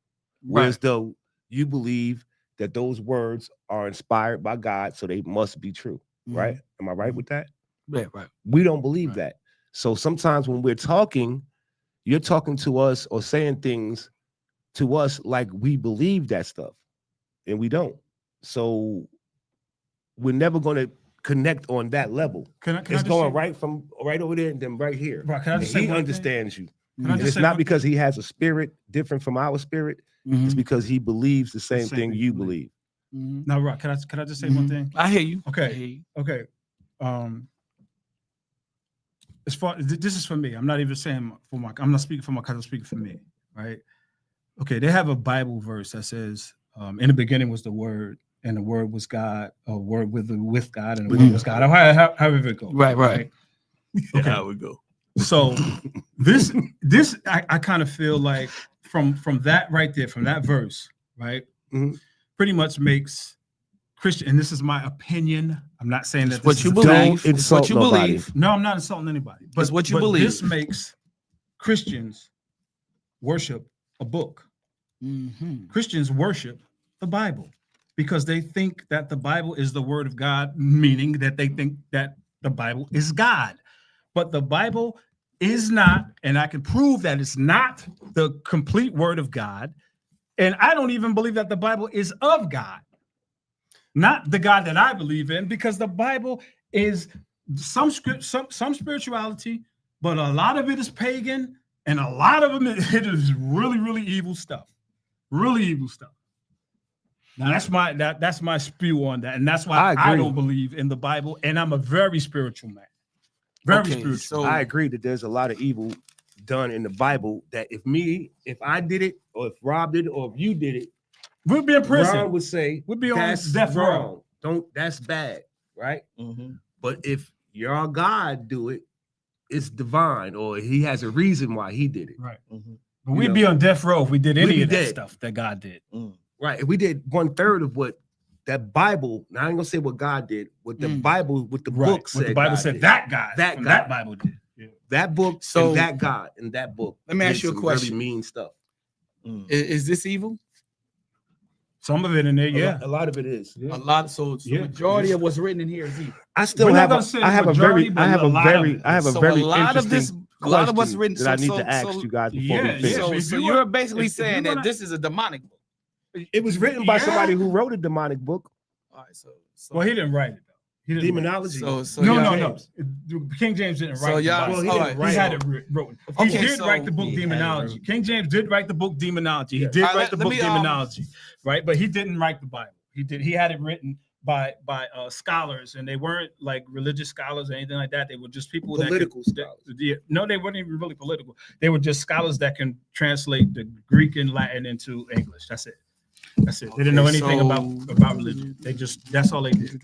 Whereas though you believe that those words are inspired by God, so they must be true, right? Am I right with that? Yeah, right. We don't believe Right. that. So sometimes when we're talking, you're talking to us or saying things to us like we believe that stuff, and we don't. So we're never going to connect on that level. Can I It's just going say- right over there and then right here. Right, can I And just say he one thing? understands you. Can I And just it's say not one because he has a spirit different from our spirit. Mhm. It's because he believes the same same thing thing you you believe. believe. Mhm. Now, Rock, can I just say one Mhm. thing? I hear you. Okay. I hear you. Okay. As far this is for me. I'm not even saying I'm not speaking for my cousin, I'm speaking for me, right? Okay, they have a Bible verse that says, in the beginning was the word, and the word was God, or word with God, and the word was God. However it goes. Right. Okay. How we go. So this I kind of feel like from that right there, from that verse, right, Mhm. pretty much makes Christian, and this is my opinion. I'm not saying It's that what this you is a believe. fact. It's insult what you nobody. believe. No, I'm not insulting anybody. But It's what you but believe. This makes Christians worship a book. Mhm. Christians worship the Bible because they think that the Bible is the word of God, meaning that they think that the Bible is God. But the Bible is not, and I can prove that it's not the complete word of God. And I don't even believe that the Bible is of God, not the God that I believe in, because the Bible is some script, some spirituality, but a lot of it is pagan, and a lot of them it is really, really evil stuff. Really evil stuff. Now that's my spew on that, and that's why I I agree. don't believe in the Bible, and I'm a very spiritual man. Very Okay, spiritual. so- I agree that there's a lot of evil done in the Bible that if I did it, or if Rob did it, or if you did it, We'll be in prison. Ron would say, We'd be on that's death row. wrong. That's bad, right? Mhm. But if your God do it, it's divine, or he has a reason why he did it. Right. Mhm. But You we'd know, be on death row if we did we'd any be of that dead. stuff that God did. Mm. Right. If we did 1/3 of what that Bible, now I ain't gonna say what God did, what the Bible, what the book said. What the Bible God said did. that God, That from God. that Bible did. Yeah. That book, So- and that God in that book. Let me did ask you a some question. Really mean stuff. Mm. Is this evil? Some of it in there, yeah. A lot of it is. Yeah. A lot. So Yeah. majority of what's written in here is evil. I still We're not have. gonna say I have a majority, very. but I have a a lot very. of it. I have a So very a lot of this, interesting a lot of what's question written. that I need to ask you guys before Yeah, we finish. yeah. So, if so you you're want- basically if you're saying that gonna- this is a demonic book. It was written by Yeah. somebody who wrote a demonic book. All right. So Well, he didn't write it though. He didn't write Demonology. So it. No, y'all- no, no. King James didn't So write. the y'all- Bible. Well, he all didn't right, He write had it. it written. Okay, He did so- write the book He had it Demonology. written. King James did write the book Demonology. He Yeah. did All right, write the let book me, Demonology, right? But he didn't write the Bible. He did. He had it written by scholars, and they weren't like religious scholars or anything like that. They were just people Political that scholars. no, they weren't even really political. They were just scholars that can translate the Greek and Latin into English. That's it. That's it. They didn't know Okay, anything so- about religion. They just that's all they did.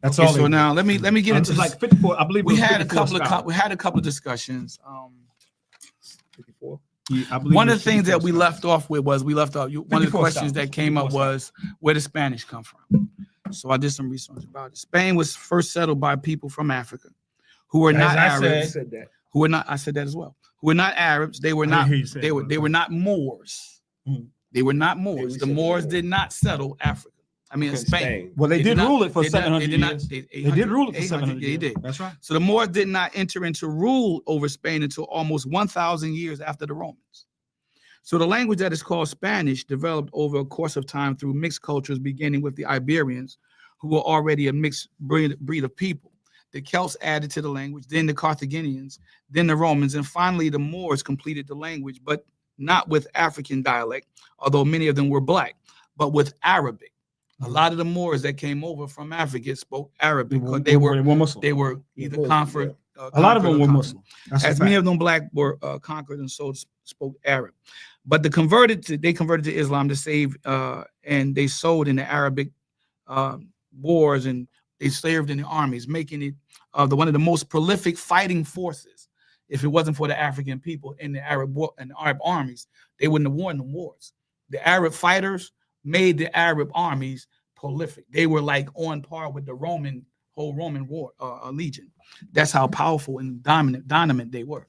That's Okay, all. so they now let me get into it's like 54. I believe it we was had a 54 couple of scholars. we had a couple of discussions. 54. Yeah, I believe One it of was the things that 54 we scholars. left off with was one of the 54 questions that scholars, came up 54 was where did Spanish come from? So I did some research about it. Spain was first settled by people from Africa who were As not I Arabs. Said that. Who were not, I said that as well. Who were not Arabs. They were I didn't not, hear you say they it, were but- not Moors. Mhm. They were not we Moors. The said Moors Moors. did not settle Africa. I mean, Okay, Spain. Well, they They did not- rule it for they did not- 700 they did not- years. they- They did rule it for 800, 700 yeah, years. they did. That's right. So the Moors did not enter into rule over Spain until almost 1,000 years after the Romans. So the language that is called Spanish developed over a course of time through mixed cultures, beginning with the Iberians, who were already a mixed breed of people. The Celts added to the language, then the Carthaginians, then the Romans, and finally the Moors completed the language, but not with African dialect, although many of them were black, but with Arabic. A lot of the Moors that came over from Africa spoke Arabic because they were Muslim. either Muslim, conquered. A lot of conquered them or were conquered. Muslim. That's a As many fact. of them black were conquered and so spoke Arab, but they converted to Islam to save, and they sold in the Arabic wars, and they served in the armies, making it one of the most prolific fighting forces. If it wasn't for the African people in the Arab armies, they wouldn't have won the wars. The Arab fighters made the Arab armies prolific. They were like on par with the whole Roman war legion. That's how powerful and dominant they were.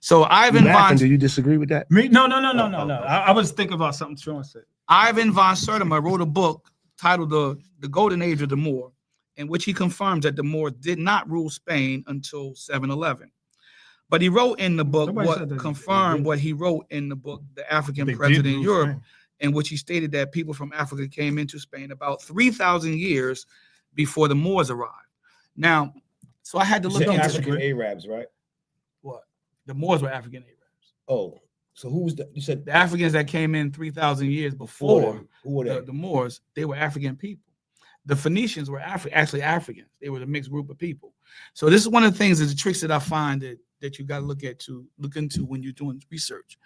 So Ivan von Do you disagree with that? Me? No. oh. I was thinking about something Sean said. Ivan von Sertima wrote a book titled the Golden Age of the Moor, in which he confirms that the Moors did not rule Spain until 711. But he wrote in the book Nobody said what that they confirmed did. what he wrote in the book, The African They did President in rule Europe, Spain. in which he stated that people from Africa came into Spain about 3,000 years before the Moors arrived. Now, so I had to You look said into African Arabs, right? what the Moors were African Arabs. Oh, so who was you said The Africans that came in 3,000 years before Who were they? the Moors, they were African people. The Phoenicians were actually Africans. They were a mixed group of people. So this is one of the things, is the tricks that I find that you got to look into when you're doing research.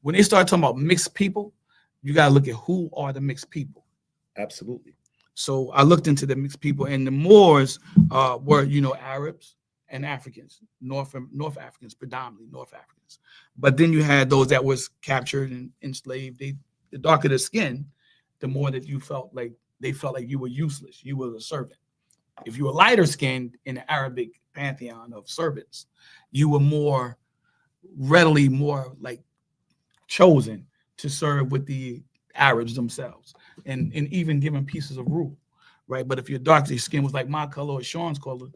When they start talking about mixed people, you got to look at who are the mixed people. Absolutely. So I looked into the mixed people, and the Moors were, Arabs and Africans, North Africans, predominantly North Africans. But then you had those that was captured and enslaved. The darker the skin, the more that you felt like they felt like you were useless. You were a servant. If you were lighter skinned in the Arabic pantheon of servants, you were more like chosen to serve with the Arabs themselves, and even given pieces of rule, right? But if your darker skin was like my color or Sean's color,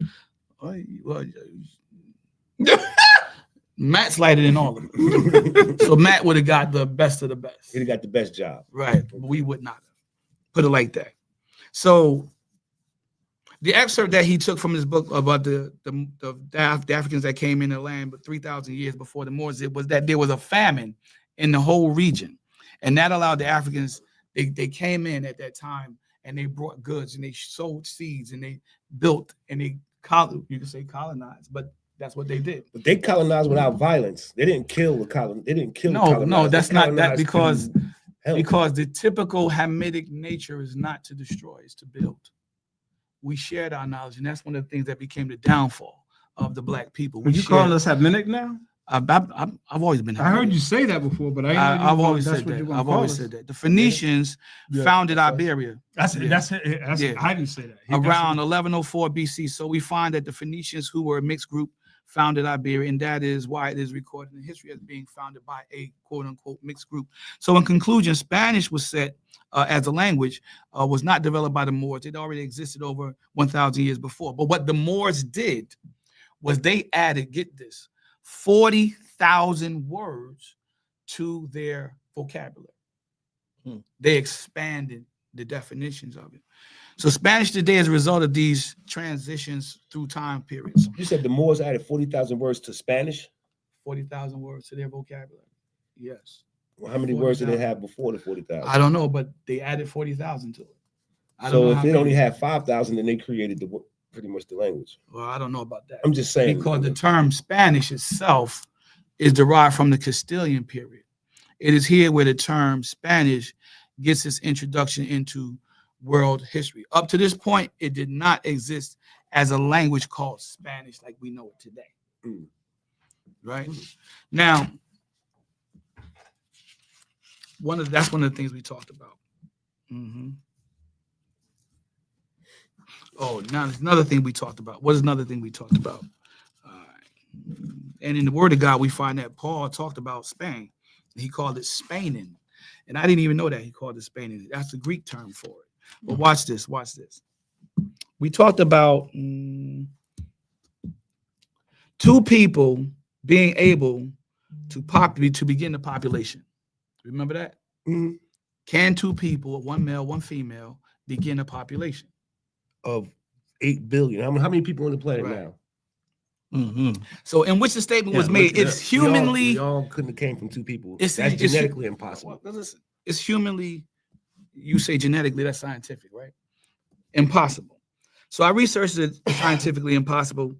Matt's lighter than all of them. So Matt would have got the best of the best. He got the best job. Right. But we would not have. Put it like that. So the excerpt that he took from his book about the Africans that came in the land but 3,000 years before the Moors was that there was a famine in the whole region. And that allowed the Africans, they came in at that time and they brought goods and they sowed seeds and they built and you can say colonized, but that's what they did. But they colonized without violence. They didn't kill the colon. They didn't kill. the No, colonized. that's They not that colonized because to help. Because the typical Hamitic nature is not to destroy, it's to build. We shared our knowledge, and that's one of the things that became the downfall of the black people. Are you calling us Hamitic now? I've always been. I heard Hamitic. you say that before, but I I've always said that. I've always said that. The Phoenicians Yeah. founded Iberia That's Yeah. that's Yeah. I didn't say that. around 1104 BC. So we find that the Phoenicians, who were a mixed group, founded Iberia, and that is why it is recorded in history as being founded by a quote-unquote mixed group. So in conclusion, Spanish was set as a language, was not developed by the Moors. It already existed over 1,000 years before. But what the Moors did was they added, get this, 40,000 words to their vocabulary. They expanded the definitions of it. So Spanish today is a result of these transitions through time periods. You said the Moors added 40,000 words to Spanish. 40,000 words to their vocabulary. Yes. Well, how many words did they have before the 40,000? I don't know, but they added 40,000 to it. I don't So know if how they many. only had 5,000, then they created pretty much the language. Well, I don't know about that. I'm just saying. Because the term Spanish itself is derived from the Castilian period. It is here where the term Spanish gets its introduction into world history. Up to this point, it did not exist as a language called Spanish like we know it today. Right? Now, that's one of the things we talked about. Oh, now there's another thing we talked about. What is another thing we talked about? And in the Word of God, we find that Paul talked about Spain. He called it Spaining. And I didn't even know that he called it Spaining. That's the Greek term for it. But watch this. Watch this. We talked about two people being able to begin the population. Remember that? Mhm. Can two people, one male, one female, begin a population? Of 8 billion. How many people on the planet Right. now? So in which the statement was Yeah, made, look it it's up. humanly, We all couldn't have came from two people. It's- That's it's- genetically impossible. well, listen, it's humanly, you say genetically, that's scientific, right? Impossible. So I researched it scientifically impossible,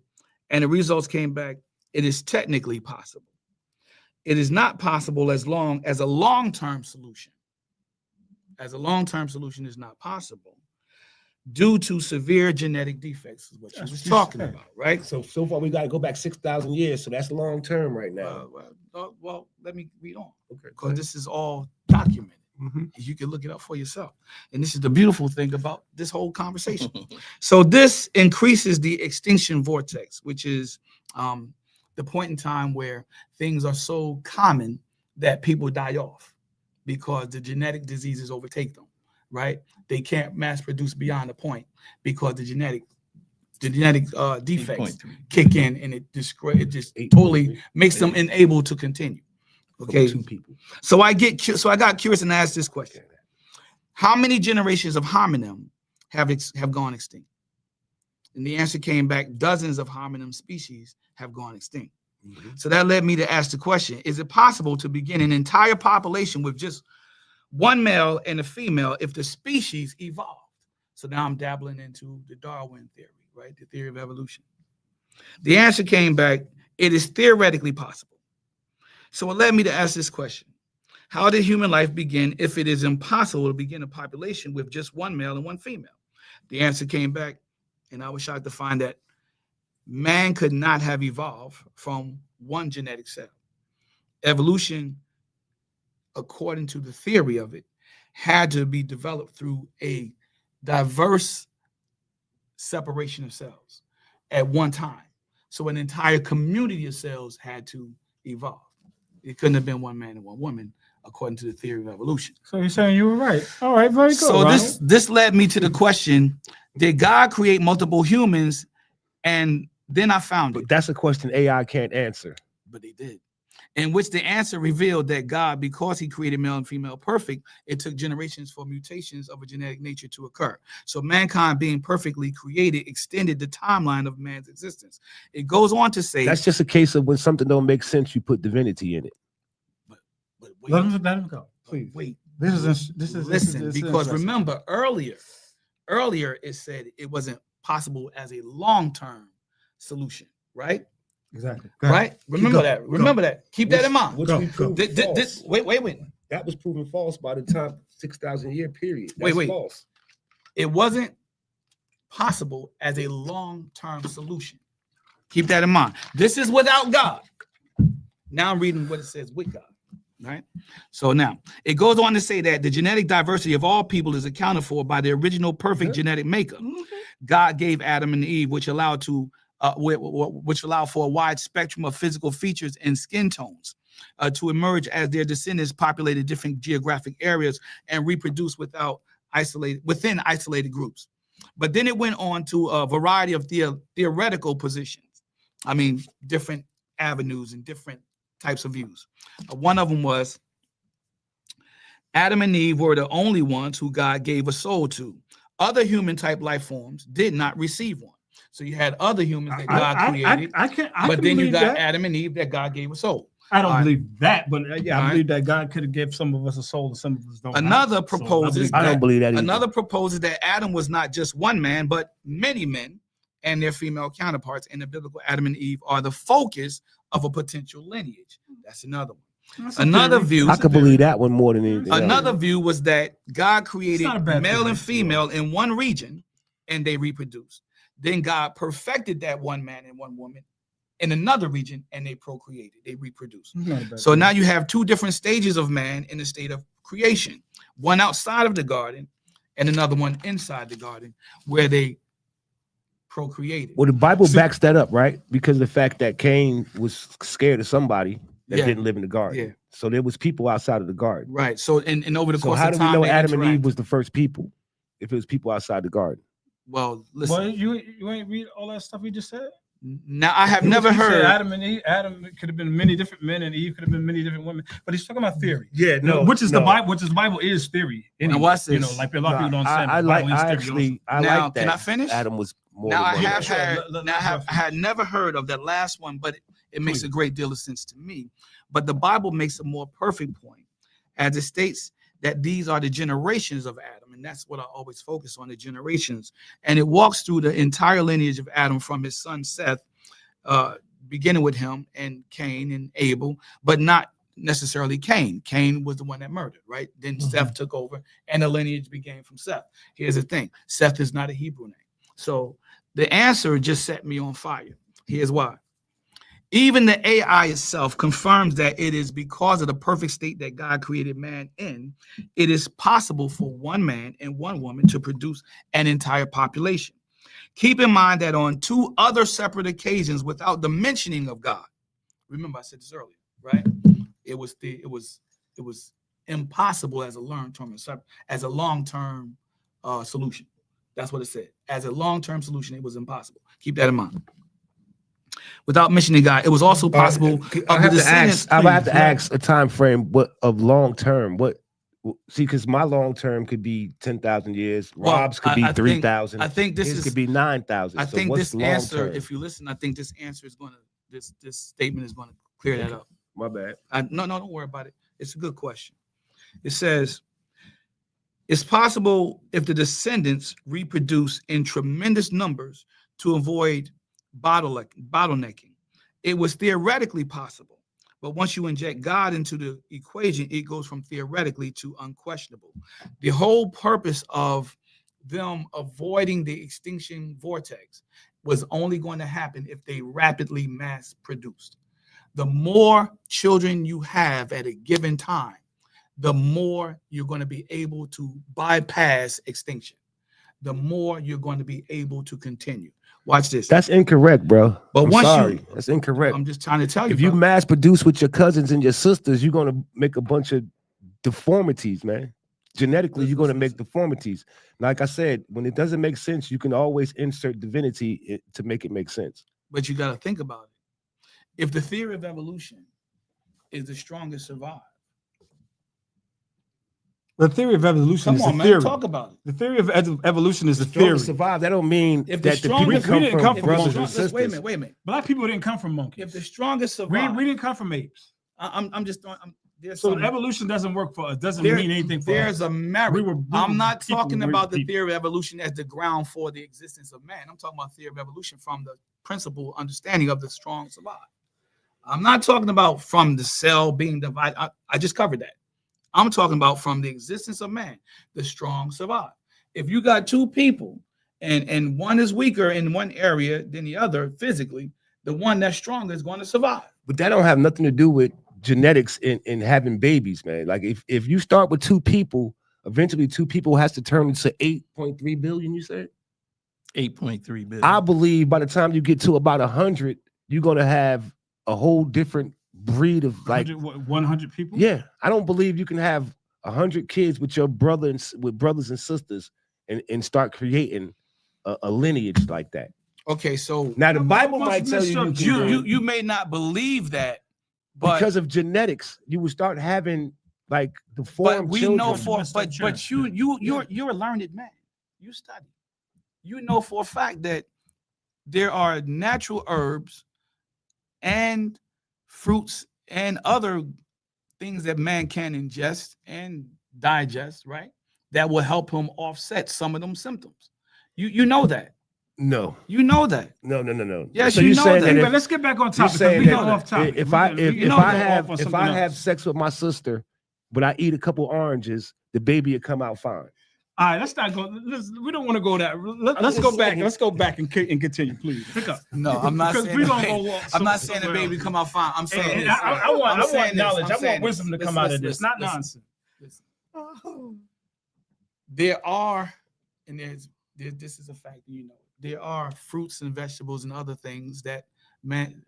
and the results came back. It is technically possible. It is not possible as long as a long-term solution. As a long-term solution is not possible due to severe genetic defects, is what she That's was what you talking said. about, right? So far we got to go back 6,000 years. So that's long term right now. Well, let me read on Okay. because this is all documented. Mhm. You can look it up for yourself. And this is the beautiful thing about this whole conversation. So this increases the extinction vortex, which is the point in time where things are so common that people die off because the genetic diseases overtake them, right? They can't mass produce beyond a point because the genetic defects kick in and it just totally makes them unable to continue. Okay. Two people. So I got curious and asked this question: how many generations of hominin have gone extinct? And the answer came back: dozens of hominin species have gone extinct. So that led me to ask the question: is it possible to begin an entire population with just one male and a female if the species evolved? So now I'm dabbling into the Darwin theory, right? The theory of evolution. The answer came back: it is theoretically possible. So it led me to ask this question: how did human life begin if it is impossible to begin a population with just one male and one female? The answer came back, and I was shocked to find that man could not have evolved from one genetic cell. Evolution, according to the theory of it, had to be developed through a diverse separation of cells at one time. So an entire community of cells had to evolve. It couldn't have been one man and one woman, according to the theory of evolution. So you're saying you were right. All right, very good. So Ronald. this led me to the question: did God create multiple humans? And then I found it. But that's a question AI can't answer. But they did. In which the answer revealed that God, because he created male and female perfect, it took generations for mutations of a genetic nature to occur. So mankind being perfectly created extended the timeline of man's existence. It goes on to say That's just a case of when something don't make sense, you put divinity in it. but Let him go, please. wait. This is Listen, because interesting. remember earlier it said it wasn't possible as a long-term solution, right? Exactly. Right? Remember going. that. Remember that. Keep that in mind. Which Go, we go. proved false. Wait. That was proven false by the time 6,000 year period. Wait, That's wait. false. It wasn't possible as a long-term solution. Keep that in mind. This is without God. Now I'm reading what it says with God. Right? So now it goes on to say that the genetic diversity of all people is accounted for by the original perfect genetic makeup God gave Adam and Eve, which allowed to which allow for a wide spectrum of physical features and skin tones to emerge as their descendants populated different geographic areas and reproduce within isolated groups. But then it went on to a variety of theoretical positions. I mean, different avenues and different types of views. One of them was Adam and Eve were the only ones who God gave a soul to. Other human type life forms did not receive one. So you had other humans that God created, but then you got Adam and Eve that God gave a soul. I don't believe that, but I believe that God could have given some of us a soul and some of us don't. Another proposes I don't believe that either. Another proposes that Adam was not just one man, but many men and their female counterparts in the biblical Adam and Eve are the focus of a potential lineage. That's another one. Another view. I could believe that one more than anything. Another view was that God created male theory. and female in one region and they reproduced. Then God perfected that one man and one woman in another region and they procreated, they reproduced. So now you have two different stages of man in the state of creation, one outside of the garden and another one inside the garden where they procreated. Well, the Bible backs that up, right? Because of the fact that Cain was scared of somebody that didn't live in the garden. Yeah. So there was people outside of the garden. Right. So and over the So course how of do time, we know they Adam and Eve interacted. was the first people if it was people outside the garden? Well, listen. Well, you ain't read all that stuff we just said. Now I have never He said heard. Adam and Eve. Adam could have been many different men, and Eve could have been many different women. But he's talking about theory. Yeah, Which is the Bible. Which is Bible is theory. Now watch this. You know, like a lot of people don't understand. I the like. Bible is I theory actually. I Now, like that. can I finish? Adam was more. Now I than one have man. had. Let- Now I had never heard of that last one, but it makes a great deal of sense to me. But the Bible makes a more perfect point, as it states that these are the generations of Adam, and that's what I always focus on, the generations. And it walks through the entire lineage of Adam from his son Seth, beginning with him and Cain and Abel, but not necessarily Cain. Cain was the one that murdered, right? Then Seth took over, and the lineage began from Seth. Here's the thing: Seth is not a Hebrew name, so the answer just set me on fire. Here's why. Even the AI itself confirms that it is because of the perfect state that God created man in, it is possible for one man and one woman to produce an entire population. Keep in mind that on two other separate occasions, without the mentioning of God, remember I said this earlier, right? It was impossible as a long-term solution. That's what it said. As a long-term solution, it was impossible. Keep that in mind. Without mentioning God, it was also possible. I have to ask a time frame. What of long term? What? See, because my long term could be 10,000 years. Rob's could be 3,000. I think this could be 9,000. I So think what's this answer, long-term? if you listen, I think this answer is going to this statement is going to clear that up. My bad. No, don't worry about it. It's a good question. It says, it's possible if the descendants reproduce in tremendous numbers to avoid bottlenecking. It was theoretically possible, but once you inject God into the equation, it goes from theoretically to unquestionable. The whole purpose of them avoiding the extinction vortex was only going to happen if they rapidly mass produced. The more children you have at a given time, the more you're going to be able to bypass extinction, the more you're going to be able to continue. Watch this. That's incorrect, bro. But That's incorrect. I'm just trying to tell you. If you mass produce with your cousins and your sisters, you're gonna make a bunch of deformities, man. Genetically, you're gonna make deformities. Like I said, when it doesn't make sense, you can always insert divinity to make it make sense. But you got to think about it. If the theory of evolution is the strongest survive, The theory of evolution is the theory. Talk about it. The theory of evolution is the Strongest theory. survive. That don't mean If that the the people strongest- we didn't come come from from brothers and monkeys. sisters. Wait a minute. Black people didn't come from monkeys. If the strongest survive, We didn't come from apes. I'm just throwing. There's So some- evolution doesn't work for us. Doesn't there- mean anything for There's us. a merit. We I'm were not people, talking we were about the people. theory of evolution as the ground for the existence of man. I'm talking about theory of evolution from the principle understanding of the strong survive. I'm not talking about from the cell being divided. I just covered that. I'm talking about from the existence of man, the strong survive. If you got two people and one is weaker in one area than the other physically, the one that's stronger is going to survive. But that don't have nothing to do with genetics and having babies, man. Like if you start with two people, eventually two people has to turn into 8.3 billion. You said 8.3 billion. I believe by the time you get to about 100, you're gonna have a whole different breed of like 100 people. Yeah, I don't believe you can have 100 kids with your brother and with brothers and sisters and start creating a lineage like that. Okay, so Now the No, Bible but might tell you Mr. you can do it you may not believe that, but because of genetics. You would start having like the but form we children. know for Mr. but Church. you're a learned man. You study. You know for a fact that there are natural herbs and fruits and other things that man can ingest and digest, right? That will help him offset some of them symptoms. You know that. No. You know that. No. Yes, so you you're know saying that. that Anyway, if, let's get back on you're topic. 'cause saying we that go off topic. if I have if I have sex with my sister, but I eat a couple oranges, the baby will come out fine. all right, let's not go. We don't want to go that. Let's go back. Let's go back and continue, please. Pick up. No, I'm not Because saying we the don't baby- go. I'm not saying the baby come out fine. I'm saying And this. I want I'm saying this. knowledge. I'm I saying want wisdom to this. come out of this, Listen, not listen. nonsense. There are, and this is a fact, there are fruits and vegetables and other things that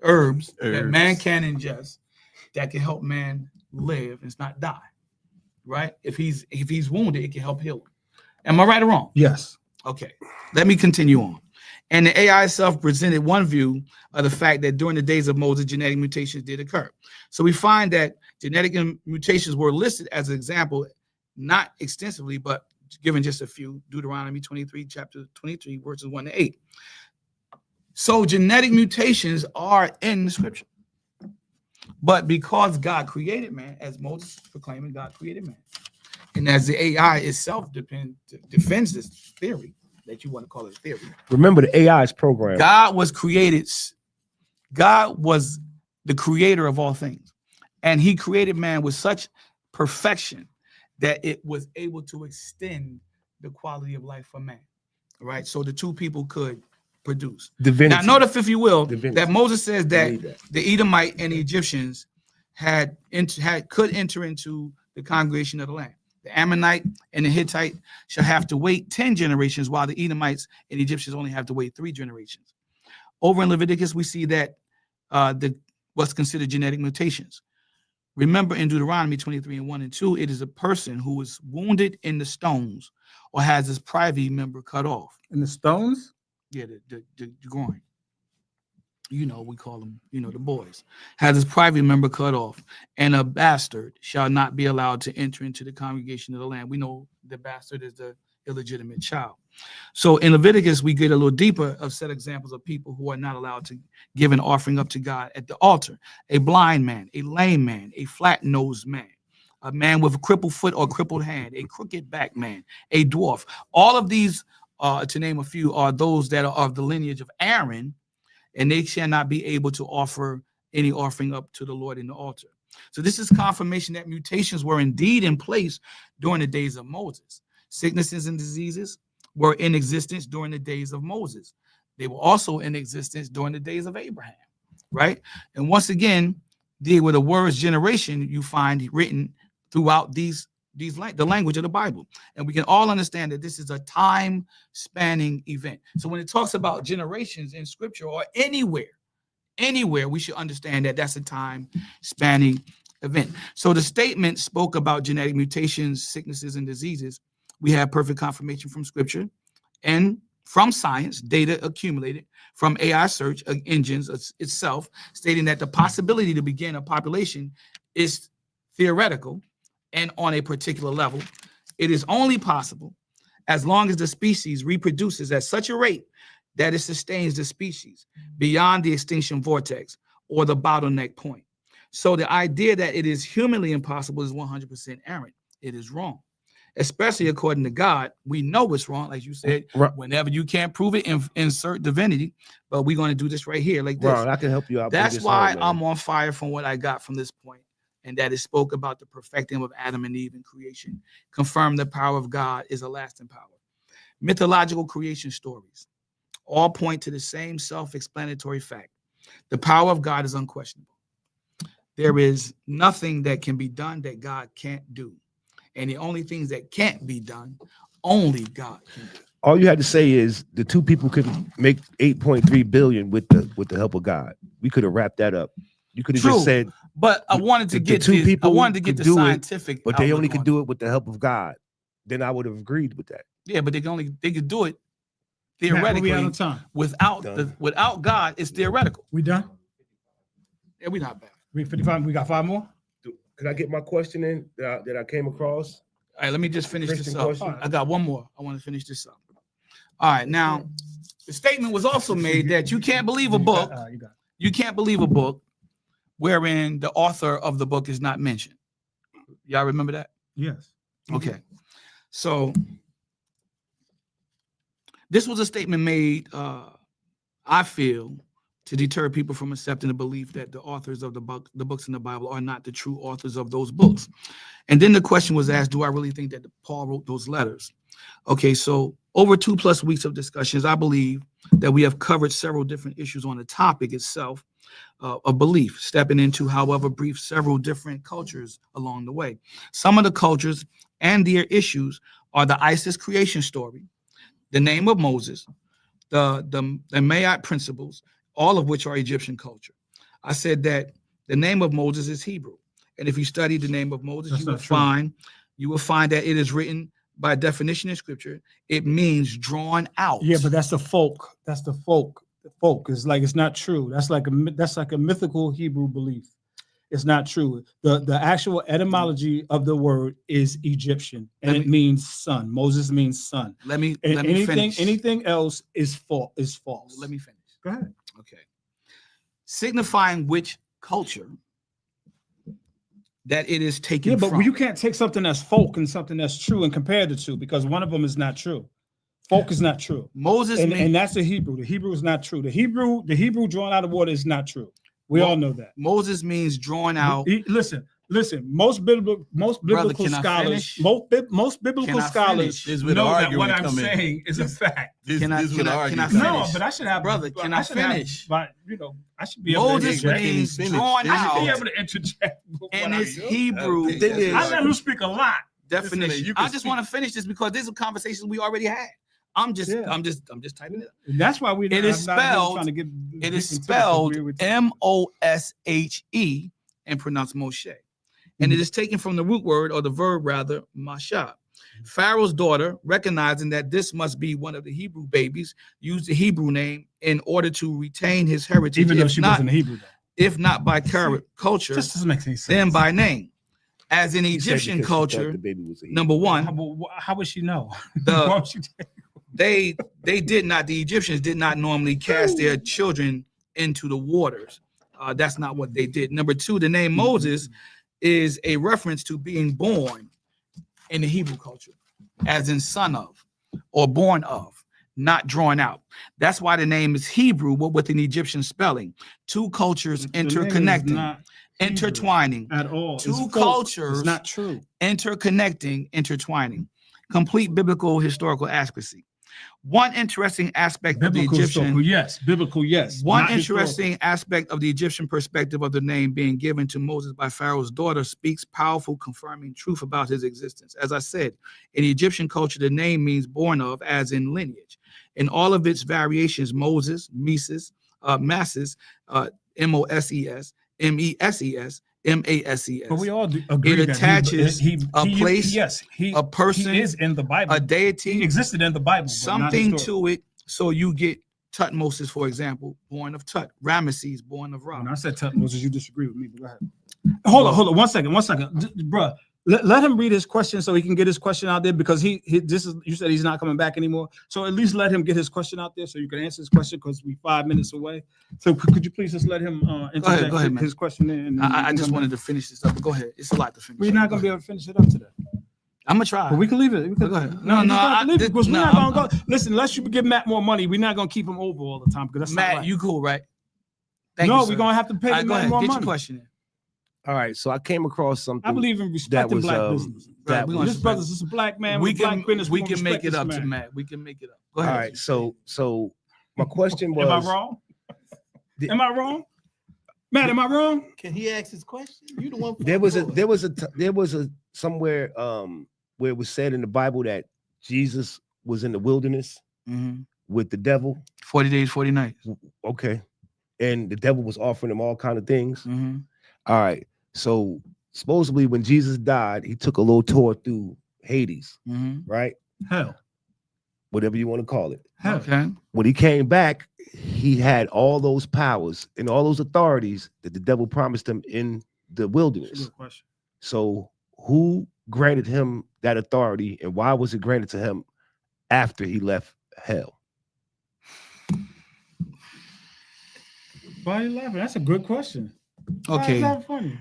herbs that man can ingest that can help man live and not die. Right? If he's wounded, it can help heal him. Am I right or wrong? Yes. Okay, let me continue on. And the AI itself presented one view of the fact that during the days of Moses, genetic mutations did occur. So we find that genetic mutations were listed as an example, not extensively, but given just a few. Deuteronomy 23, chapter 23, verses 1 to 8. So genetic mutations are in the scripture. But because God created man, as Moses is proclaiming, God created man. And as the AI itself defends this theory, that you want to call it a theory. Remember, the AI is programmed. God was the creator of all things. And he created man with such perfection that it was able to extend the quality of life for man. Right? So the two people could produce. Divinity. Now, notice, if you will, Divinity. that Moses says Believe that the Edomite and the Egyptians could enter into the congregation of the land. The Ammonite and the Hittite shall have to wait 10 generations, while the Edomites and Egyptians only have to wait 3 generations. Over in Leviticus, we see that what's considered genetic mutations. Remember in Deuteronomy 23 and 1 and 2, it is a person who is wounded in the stones or has his privy member cut off. In the stones? Yeah, the groin. We call them, the boys. Has his private member cut off, and a bastard shall not be allowed to enter into the congregation of the land. We know the bastard is the illegitimate child. So in Leviticus, we get a little deeper of set examples of people who are not allowed to give an offering up to God at the altar. A blind man, a lame man, a flat-nosed man, a man with a crippled foot or crippled hand, a crooked back man, a dwarf. All of these, to name a few, are those that are of the lineage of Aaron, and they shall not be able to offer any offering up to the Lord in the altar. So this is confirmation that mutations were indeed in place during the days of Moses. Sicknesses and diseases were in existence during the days of Moses. They were also in existence during the days of Abraham, right? And once again, with the words generation, you find written throughout the language of the Bible. And we can all understand that this is a time spanning event. So when it talks about generations in scripture or anywhere, we should understand that that's a time spanning event. So the statement spoke about genetic mutations, sicknesses, and diseases. We have perfect confirmation from scripture and from science, data accumulated from AI search engines itself, stating that the possibility to begin a population is theoretical and on a particular level. It is only possible as long as the species reproduces at such a rate that it sustains the species beyond the extinction vortex or the bottleneck point. So the idea that it is humanly impossible is 100% errant. It is wrong, especially according to God. We know it's wrong, like you said. Right. Whenever you can't prove it, insert divinity. But we're going to do this right here, like this. Ron, I can help you out. That's why I'm on fire from what I got from this point. And that it spoke about the perfecting of Adam and Eve in creation, confirmed the power of God is a lasting power. Mythological creation stories all point to the same self-explanatory fact. The power of God is unquestionable. There is nothing that can be done that God can't do. And the only things that can't be done, only God can do. all you had to say is the two people could make 8.3 billion with the help of God. We could have wrapped that up. You could have True. just said, But I wanted to The get two the, I people wanted to get could the do it, scientific, but they only outlook could on do it with the help of God. Then I would have agreed with that. Yeah, but they could do it Matt, where we theoretically out of time? without God. It's theoretical. We done? Yeah, we not bad. We 55. We got 5 more. Could I get my question in that I came across? All right, let me just finish this Christian up. question? I got one more. I want to finish this up. All right, now the statement was also made that you can't believe a book. You can't believe a book wherein the author of the book is not mentioned. Y'all remember that? Yes. Okay. So this was a statement made, I feel, to deter people from accepting the belief that the authors of the books in the Bible are not the true authors of those books. And then the question was asked, do I really think that Paul wrote those letters? Okay, so over 2+ weeks of discussions, I believe that we have covered several different issues on the topic itself of belief, stepping into, however brief, several different cultures along the way. Some of the cultures and their issues are the ISIS creation story, the name of Moses, the Mayat principles, all of which are Egyptian culture. I said that the name of Moses is Hebrew. And if you study the name of Moses, you will find that it is written by definition in scripture. It means drawn out. Yeah, but that's the folk. That's the folk. The folk is like, it's not true. That's like a mythical Hebrew belief. It's not true. The actual etymology of the word is Egyptian, and it means son. Moses means son. Let me finish. Anything else is false. Let me finish. Go ahead. Okay. Signifying which culture that it is taken Yeah, but from. you can't take something that's folk and something that's true and compare the two, because one of them is not true. Folk is not true. Moses and that's the Hebrew. The Hebrew is not true. The Hebrew drawn out of water is not true. We all know that. Moses means drawn out. Listen. Most biblical scholars, most biblical scholars know that what I'm saying is a fact. Can I finish? No, but I should have, brother. Can I finish? But I should be able Moses to means drawn I should be out, able to interject. and it's Hebrew I let him speak a lot. definition. I just want to finish this because these are conversations we already had. I'm just typing it up. And that's why It is spelled Moshe and pronounced Moshe. And it is taken from the root word, or the verb rather, Masha. Pharaoh's daughter, recognizing that this must be one of the Hebrew babies, used the Hebrew name in order to retain his heritage, even though she wasn't Hebrew. If not by culture, Just doesn't make any sense. then by name. As in Egyptian culture, number one, how would she know? the Egyptians did not normally cast their children into the waters. That's not what they did. Number two, the name Moses is a reference to being born in the Hebrew culture, as in son of or born of, not drawn out. That's why the name is Hebrew, but with an Egyptian spelling. Two cultures interconnecting, intertwining at all. Two cultures, it's not true. Interconnecting, intertwining. Complete biblical historical accuracy. One interesting aspect of the Egyptian, biblical, yes. One interesting aspect of the Egyptian perspective of the name being given to Moses by Pharaoh's daughter speaks powerful, confirming truth about his existence. As I said, in the Egyptian culture, the name means born of, as in lineage. In all of its variations, Moses, Meses, Masses, Moses, Meses, Mases. But we all agree it attaches a place, a person, he is in the Bible, a deity, he existed in the Bible, something to it. So you get Tutmosis, for example, born of Tut. Ramesses, born of Ra. When I said Tutmosis, you disagree with me, but go ahead. Hold on, one second, bruh. Let him read his question so he can get his question out there, because you said he's not coming back anymore. So at least let him get his question out there so you can answer his question, because we're 5 minutes away. So could you please just let him go ahead, his question in? I just wanted to finish this up, but go ahead. It's a lot to finish. We're not going to be able to finish it up today. I'm going to try. But we can leave it. Go ahead. We're not going to go. Listen, unless you give Matt more money, we're not going to keep him over all the time, because that's Matt, right. You cool, right? We're going to have to pay Matt more money. Get your question in. All right, so I came across something. I believe in respecting black business. This brother's is a black man. We can make it up to Matt. We can make it up. Go ahead. All right, so my question was: Am I wrong? Am I wrong? Matt, am I wrong? Can he ask his question? You the one. There was a somewhere where it was said in the Bible that Jesus was in the wilderness with the devil. 40 days, 40 nights. Okay. And the devil was offering him all kind of things. All right. So supposedly when Jesus died, he took a little tour through Hades, right? Hell. Whatever you want to call it. Hell. Okay. When he came back, he had all those powers and all those authorities that the devil promised him in the wilderness. Good question. So who granted him that authority, and why was it granted to him after he left hell? Why are you laughing? That's a good question. Why is Okay. that funny?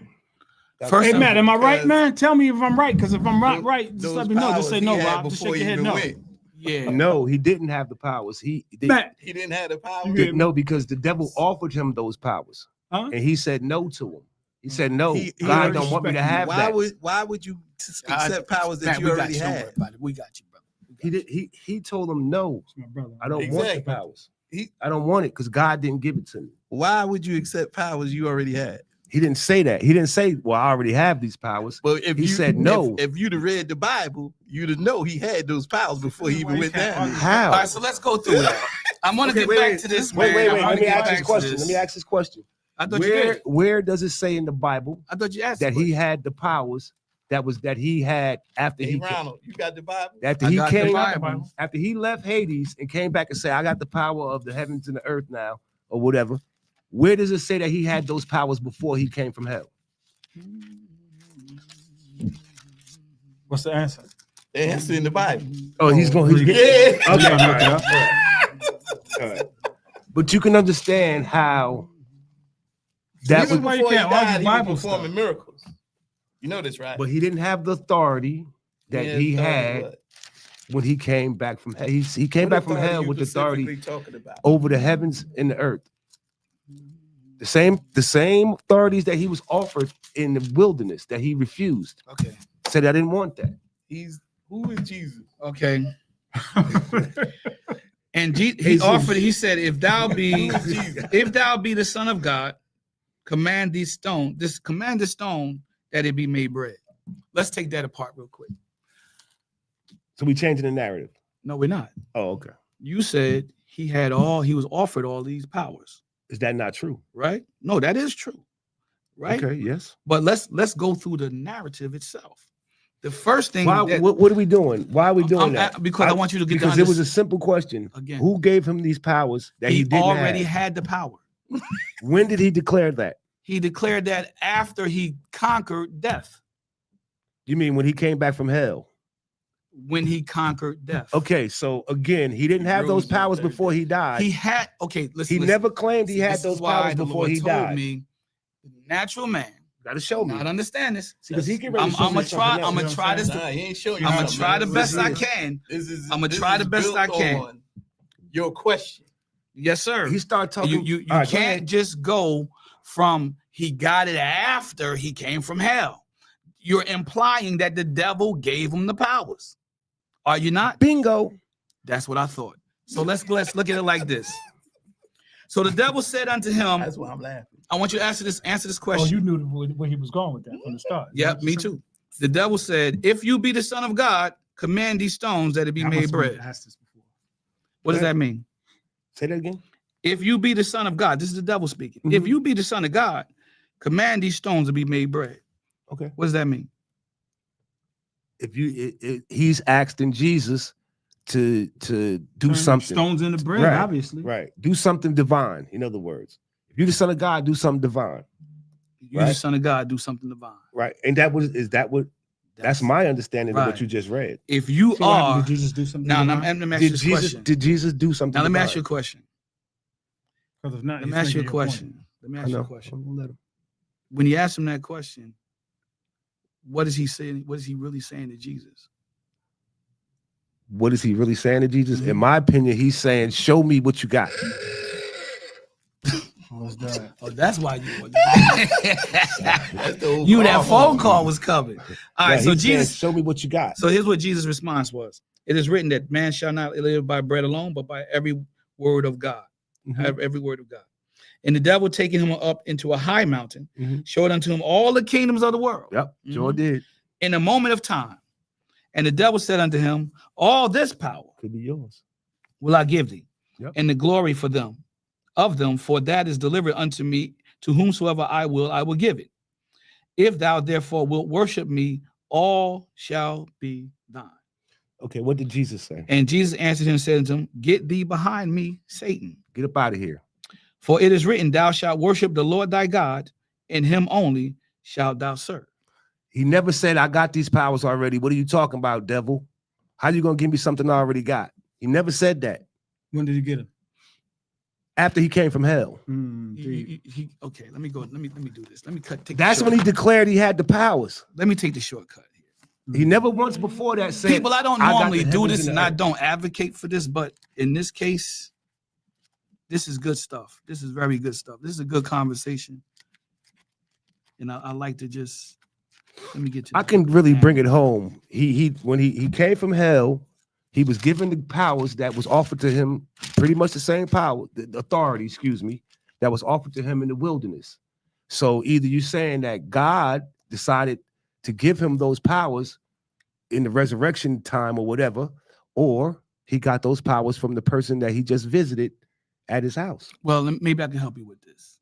First, Hey, Matt, am I right, because man? Tell me if I'm right, because if I'm not Those- right, just those let me know. Just say powers no, he had Rob. Just before shake he your head even no. went. yeah. No, he didn't have the powers. Matt, He didn't have the power. You get- No, because the devil offered him those powers, huh? and he said no to him. He said, "No, He God already don't want me to respected you. have Why that." would you accept powers that Matt, you we got already you. Don't worry had? about it. We got you, brother. He did. He told him, "No, It's my brother. I don't want the Exactly. powers. He- I don't want it because God didn't give it to me." Why would you accept powers you already had? He didn't say that. He didn't say, "Well, I already have these powers." But if He you said no. if you'd have read the Bible, you'd have know he had those powers before he Why even you went can't down. argue? How? All right, so let's go through it. I'm gonna Okay, get wait, back wait. to this. Wait, man. wait, I wait. wanna Let me get ask back this to question. this. Let me ask this question. I thought you did. Where does it say in the Bible I thought you asked that the he question. had the powers that he had after Hey, he Ronald, you got the Bible? after I he got the came Bible. after he left Hades and came back and said, "I got the power of the heavens and the earth now," or whatever? Where does it say that he had those powers before he came from hell? What's the answer? The answer in the Bible. Oh, he's going. He's Yeah. Okay, all right. All right. But you can understand how that Even was. why you before he can't argue died, he Bible was performing stuff. miracles. You know this, right? But he didn't have the authority that Yeah, he authority had what? when he came back from hell. He came What back from authority hell you with authority specifically talking about? over the heavens and the earth. The same authorities that he was offered in the wilderness that he refused. Okay. Said, "I didn't want that." Who is Jesus? Okay. And he Jesus. offered. He said, "If thou be, Who is Jesus? if thou be the Son of God, command the stone that it be made bread." Let's take that apart real quick. So we changing the narrative. No, we're not. Oh, okay. You said he was offered all these powers, Is that not true? right? No, that is true, right? Okay. Yes. But let's go through the narrative itself. The first thing Why? that, What are we doing? Why are we doing I'm that? because I want you to get Because the it was a simple question. again. Who gave him these powers that he He didn't already have? had the power. When did he declare that? He declared that after he conquered death. You mean when he came back from hell? When he conquered death. Okay, so again, he didn't He have those rose on the powers third before he died. He had listen. He listen. never claimed he This had is those why powers the before Lord he told died. me, the natural man, Got to show me. not understand this. Because he can I'm gonna try. I'm gonna else. try this. Nah, he ain't showing you. I'm gonna something, try man. the best I This is- can. I'ma I'ma try the best I can. Your question. Yes, sir. He started talking. You All right, go can't ahead. just go from he got it after he came from hell. You're implying that the devil gave him the powers. Are you not? Bingo. That's what I thought. So let's look at it like this. So the devil said unto him, That's why I'm laughing. I want you to answer this Oh, question. you knew where he was going with that from the start. Yeah, me too. The devil said, if you be the Son of God, command these stones that it be made bread. Asked this before. What does that mean? Say that again. If you be the Son of God, this is the devil speaking. Mhm. If you be the Son of God, command these stones to be made bread. Okay. What does that mean? If you, he's asking Jesus to do Turn something. Stones in the bread, Right, obviously. Right. Do something divine. In other words, if you're the Son of God, do something divine. You're the Right. Son of God, do something divine. Right. And that's my understanding of Right. what you just read. If you So what happened? are Did Jesus do something? now, divine? let me ask you this question. Did Jesus do something? Now let me ask you divine? a question. 'Cause if not, Let you're me ask you a thinking your point. question. Let me I ask you a know. question. I'm gonna let him. When you ask him that question, what is he saying? What is he really saying to Jesus? What is he really saying to Jesus? Mhm. In my opinion, he's saying, "Show me what you got." What's that? Oh, that's why you want That's the whole you. That problem. phone call was coming. All right, Yeah, so he's saying, Jesus. "Show me what you got." So here's what Jesus' response was. It is written that man shall not live by bread alone, but by every word of God. Mhm. Every word of God. And the devil taking him up into a high mountain, Mhm. showed unto him all the kingdoms of the world Yep. Sure Mhm. did. in a moment of time, And the devil said unto him, all this power Could be yours. will I give thee, Yep. and the glory for them, of them, for that is delivered unto me. To whomsoever I will give it. If thou therefore wilt worship me, all shall be thine. Okay, what did Jesus say? And Jesus answered him and said unto him, get thee behind me, Satan. Get up out of here. For it is written, thou shalt worship the Lord thy God, and him only shalt thou serve. He never said, I got these powers already. What are you talking about, devil? How you gonna give me something I already got? He never said that. When did you get him? After he came from hell. Okay, let me go. Let me do this. Let me take the That's when he declared he had the powers. Let me take the shortcut here. He never once before that said, People, I don't I got normally the do heavens this, and and the I earth. don't advocate for this, but in this case, this is good stuff. This is very good stuff. This is a good conversation, and I like to just let me get to. I can really bring it home. When he came from hell, he was given the powers that was offered to him, pretty much the same power, the authority, excuse me, that was offered to him in the wilderness. So either you're saying that God decided to give him those powers in the resurrection time or whatever, or he got those powers from the person that he just visited at his house. Well, maybe I can help you with this,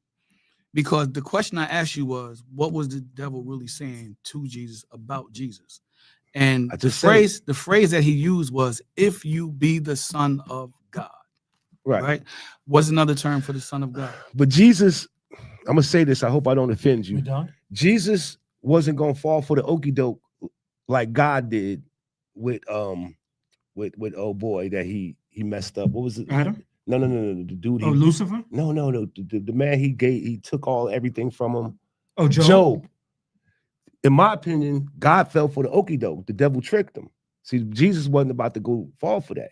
because the question I asked you was, what was the devil really saying to Jesus about Jesus? And I the just said it. phrase that he used was, if you be the Son of God, right? Was another term for the Son of God. But Jesus, I'm gonna say this. I hope I don't offend you. We done? Jesus wasn't gonna fall for the okie doke like God did with old boy that he messed up. What was it? Adam? No. The dude. Oh, Lucifer? No. The man he took everything from him. Oh, Job. In my opinion, God fell for the okie doke. The devil tricked him. See, Jesus wasn't about to go fall for that.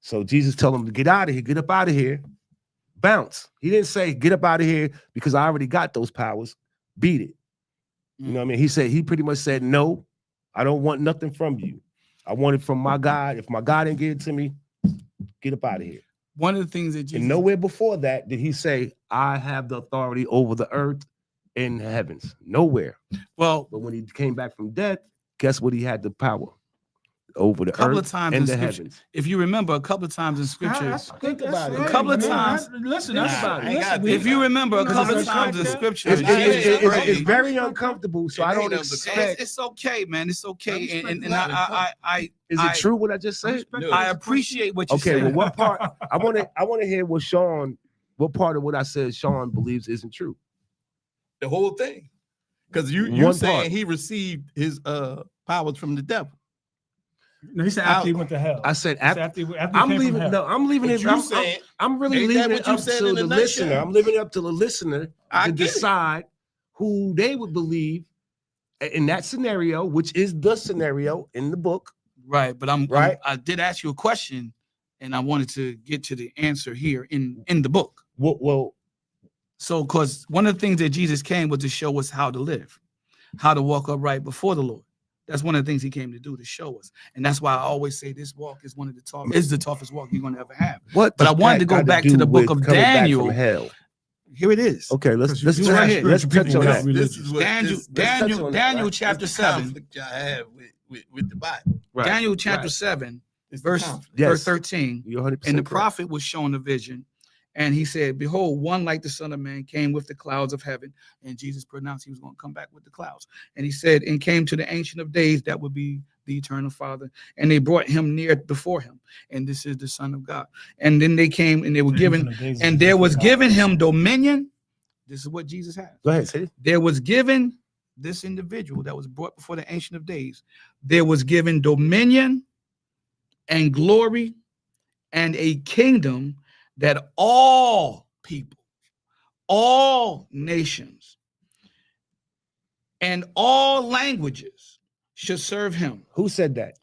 So Jesus told him to get out of here, get up out of here, bounce. He didn't say get up out of here because I already got those powers. Beat it. You know what I mean? He pretty much said, no, I don't want nothing from you. I want it from my God. If my God didn't give it to me, get up out of here. One of the things that Jesus, And nowhere before that did he say, I have the authority over the earth and the heavens. Nowhere. well, But when he came back from death, guess what? He had the power over the couple of earth times and in the scripture, heavens. if you remember, a couple of times in scripture, Think about it. A couple of times. Listen, Nah, that's I ain't got to if you remember, a couple of it's times in like scripture, It's, It's it's very uncomfortable, so It I don't ain't of the expect. it's okay, man. It's okay, I and respect I Is it true what I just said? No. I appreciate what you Okay, said. well, what part? I want to hear what Sean. What part of what I said Sean believes isn't true? The whole thing. Because you One saying part. he received his powers from the devil. No, he said after he went to hell. I said He said after. after he I'm came from leaving. hell. No, I'm leaving But it. you saying I'm really ain't that leaving what it you up said to in the a listener. nutshell? I'm leaving it up to the listener I to get it. decide who they would believe in that scenario, which is the scenario in the book. Right, but Right. I did ask you a question, and I wanted to get to the answer here in the book. Well, So, because one of the things that Jesus came was to show us how to live, how to walk upright before the Lord. That's one of the things he came to do, to show us. And that's why I always say this walk is one of the toughest walk you're going to ever have. what? But I does wanted that to go got back to do the book with of coming back Daniel. from hell. Here it is. Okay, let's Because you right here. let's touch People on without that. religion. This is what Daniel, this- Daniel, touch on that, Daniel right? chapter this is the 7. conflict y'all have with the Bible. Right, Daniel chapter right. 7, It's the verse, conflict. Yes. verse 13. You're 100%. And the correct. prophet was shown a vision. And he said, behold, one like the Son of Man came with the clouds of heaven. And Jesus pronounced he was going to come back with the clouds. And he said, and came to the Ancient of Days, that would be the eternal Father. And they brought him near before him. And this is the Son of God. And then they came and they were given, and there was given him dominion. This is what Jesus had. Go ahead, say it. There was given this individual that was brought before the Ancient of Days. There was given dominion and glory and a kingdom that all people, all nations, and all languages should serve him. Who said that?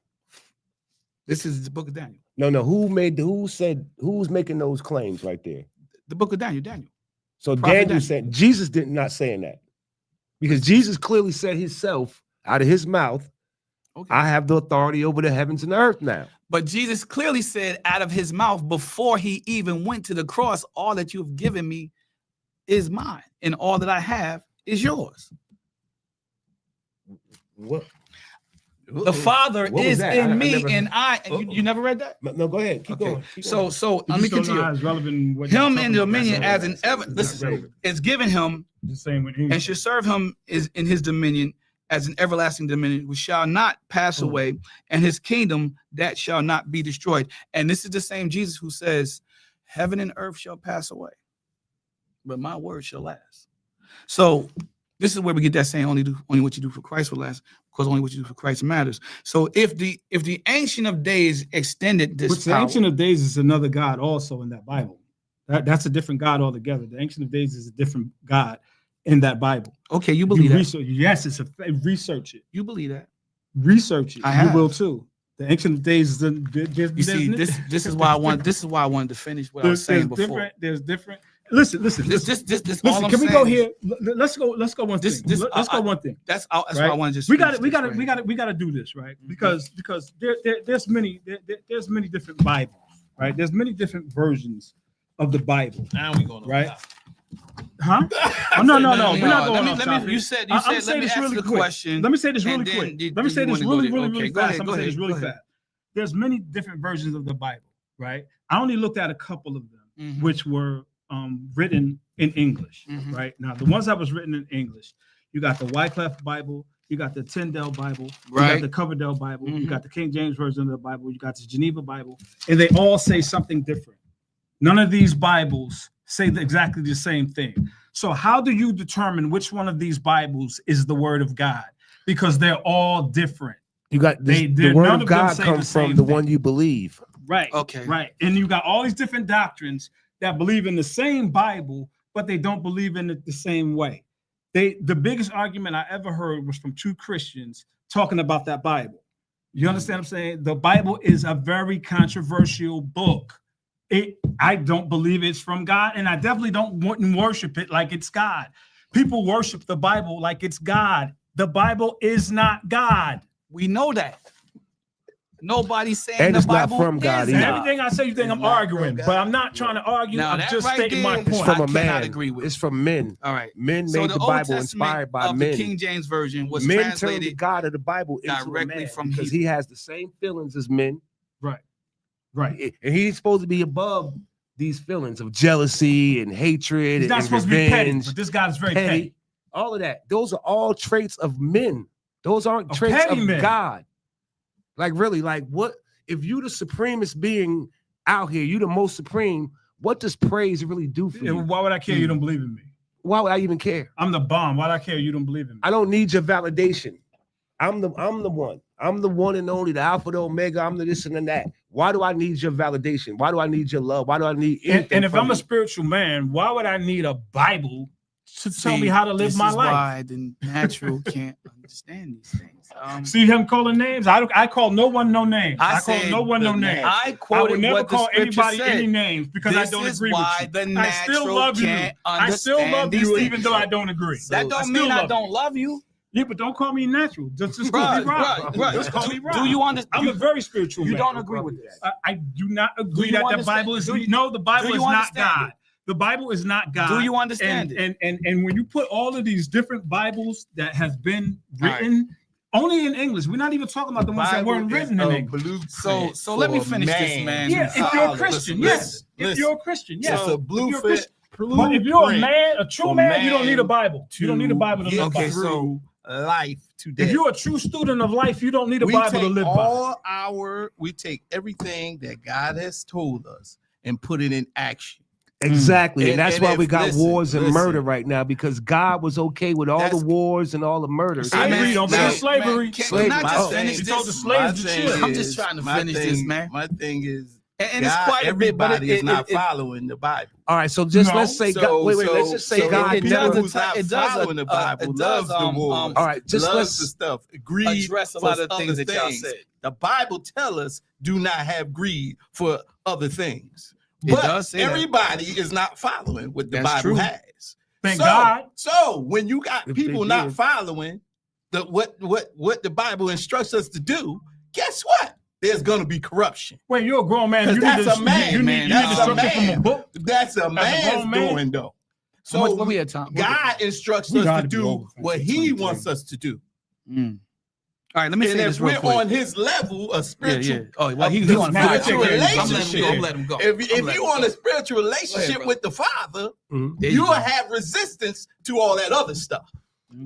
This is the book of Daniel. No. Who's making those claims right there? The book of Daniel. So Prophet Daniel Daniel. said Jesus did not saying that because Jesus clearly said himself out of his mouth, Okay. I have the authority over the heavens and the earth now. But Jesus clearly said out of his mouth before he even went to the cross, all that you've given me is mine, and all that I have is yours. What? The Father What was is that? in I me, never- and I. You never read that? No, go ahead. Keep Okay. going. Keep So going. so You let me just don't know how continue. it's relevant in what you're Him talking and about. dominion as an ever. That's Listen, relevant. it's given him The same with and should serve him is in his dominion as an everlasting dominion which shall not pass away, and his kingdom that shall not be destroyed. And this is the same Jesus who says, heaven and earth shall pass away, but my word shall last. So this is where we get that saying, only what you do for Christ will last, because only what you do for Christ matters. So if the Ancient of Days extended this Which the power, Ancient of Days is another God also in that Bible. That's a different God altogether. The Ancient of Days is a different God in that Bible. okay, you believe that? Research, yes, it's a research it. You believe that? Research it. I You have. will too. The Ancient of Days is You see, this is why I want. This is why I wanted to finish what I was saying before. There's different. Listen. This all Listen, I'm can we saying go is- here? Let's go one This- thing. this- Let's go one thing. That's why I Right? want to just. We got finish to this right we got to do this, right? Mhm. Because there's many different Bibles, right? There's many different versions of the Bible, Now we going right? Huh? Oh, no. We're not going off topic. You said. I'm Let saying me this ask really the quick. question. Let me say this and really then quick. did- Let me did say you this wanna go really, there? really, Okay, really go fast. ahead, I'm go gonna say this ahead, really go ahead. fast. There's many different versions of the Bible, right? I only looked at a couple of them, Mhm. which were written in English, Mhm. right? Now, the ones that was written in English, you got the Wycliffe Bible, you got the Tyndale Bible, you got Right. the Coverdale Bible, you Mhm. got the King James Version of the Bible, you got the Geneva Bible, and they all say something different. None of these Bibles say exactly the same thing. So how do you determine which one of these Bibles is the word of God? Because they're all different. You got this, the none word of of them God say comes the from same the thing. one you believe. Right. Okay. Right. And you got all these different doctrines that believe in the same Bible, but they don't believe in it the same way. The biggest argument I ever heard was from two Christians talking about that Bible. You understand what I'm saying? The Bible is a very controversial book. I don't believe it's from God, and I definitely wouldn't worship it like it's God. People worship the Bible like it's God. The Bible is not God. We know that. Nobody's saying And the it's not Bible from God is And either. God. everything I say, you think It's I'm not arguing, from but God. I'm not trying to argue. Now I'm that just right stating my there- It's point. from I a cannot man. agree with. It's from men. All right. Men So made the the Old Bible Testament inspired by of the men. King James version was Men turned the translated. God of the Bible into directly a man from because Hebrew. he has the same feelings as men, Right. and he's supposed to be above these feelings of jealousy and hatred He's not and supposed to be petty, revenge, but this guy's very petty, petty. all of that. Those are all traits of men. Those aren't Of traits petty of men. God. Like really, like what if you the supremest being out here? You the most supreme. What does praise really do for you? Why would I care you don't believe in me? Why would I even care? I'm the bomb. Why would I care you don't believe in me? I don't need your validation. I'm the one. I'm the one and only, the Alpha, the Omega. I'm the this and the that. Why do I need your validation? Why do I need your love? Why do I need anything? And if from I'm a you? spiritual man, why would I need a Bible to tell See, me how to live this my is life? Why the natural can't understand these things. See him calling names? I call no one no names. I call said no one no the names. I I would quoted never what the call scripture anybody said. any names because I This don't is agree why with you. the I still natural love you. can't I still love understand these you things. even though I don't agree. That I don't still mean I love you. don't love you. Yeah, but don't call me natural. Just call me Rob. Just call me Rob. Do you understand? I'm a very spiritual You man. don't agree with this. I do not agree you that the understand- Bible is do you- no. The Bible do is you not understand God. it? The Bible is not God. Do you understand it? And when you put all of these different Bibles that has been All right. written only in English, we're not even talking about the ones that weren't written in English. So let me finish this, man. Yeah, if you're a Follow. Christian, Listen, yes. If listen. you're a Christian, yes. It's a If you're a blueprint. Christian. But if you're a man, a true for man, you don't need a man Bible. You don't need a Bible to get live by. Okay, so life today. If you're a true student of life, you don't need a we Bible to take live by. we take everything that God has told us and put it in action. Exactly, and that's why if- we got listen, wars and listen. murder right now because God was okay with all the That's- wars and all the murders. Slavery, man, don't man, forget slavery. man, can Slavery. I My just thing- finish He this? told the slaves to my chill. thing I'm just is- trying to my finish thing- this, man. My thing is, And it's God, quite a bit, but everybody is not it, following the Bible. All right, so just No. let's say So- God. Wait, so- let's just say so God it people does never. who's not it does following the Bible it loves does, the wars. All right, just loves let's. the stuff. Greed address a for lot of other things that y'all things. said. The Bible tell us do not have greed for other things. It But does say that. everybody is not following what the That's Bible true. has. Thank So- God. So when you got If they people not did. following what the Bible instructs us to do, guess what? There's gonna be corruption. Wait, you're a grown man. 'Cause You that's need a man, you need, man. you need That's a instruction from a man. book. That's a man's grown man? doing though. So what So we had time? God instructs We us gotta to be do over what He 23. wants us to do. Mm. All right, let me And say if this real we're on on his level of spiritual, Oh, well, he of on now fire. let's take I'm it gonna relationship. let him go. if you on a spiritual relationship brother. with the Father, Mhm. you will have resistance to all that other stuff.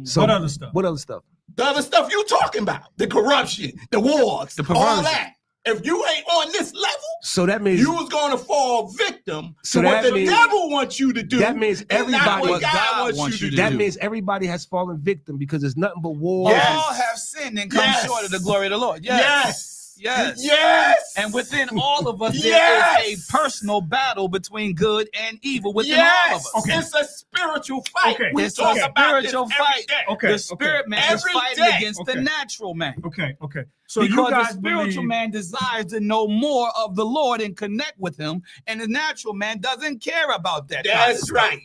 So What other stuff? What other stuff? The other stuff you talking about, the corruption, the wars, The all perversion. that. If you ain't on this level, So that means you was going to fall victim So to what that the means- devil wants you to do. that means and not everybody- what God wants you to that do. means everybody has fallen victim because there's nothing but war. Yes. All have sinned and come Yes. short of the glory of the Lord. Yes. Yes. Yes. And within all of us, there Yes. is a personal battle between good and evil within yes. all of us. Okay. It's a spiritual fight. Okay. We It's talk a about this spiritual every fight. day. Okay. The spirit man is Every fighting day. against the Okay. natural man. Okay. So Because you guys the spiritual believe, man desires to know more of the Lord and connect with him, and the natural man doesn't care about that. kind of That's stuff. right.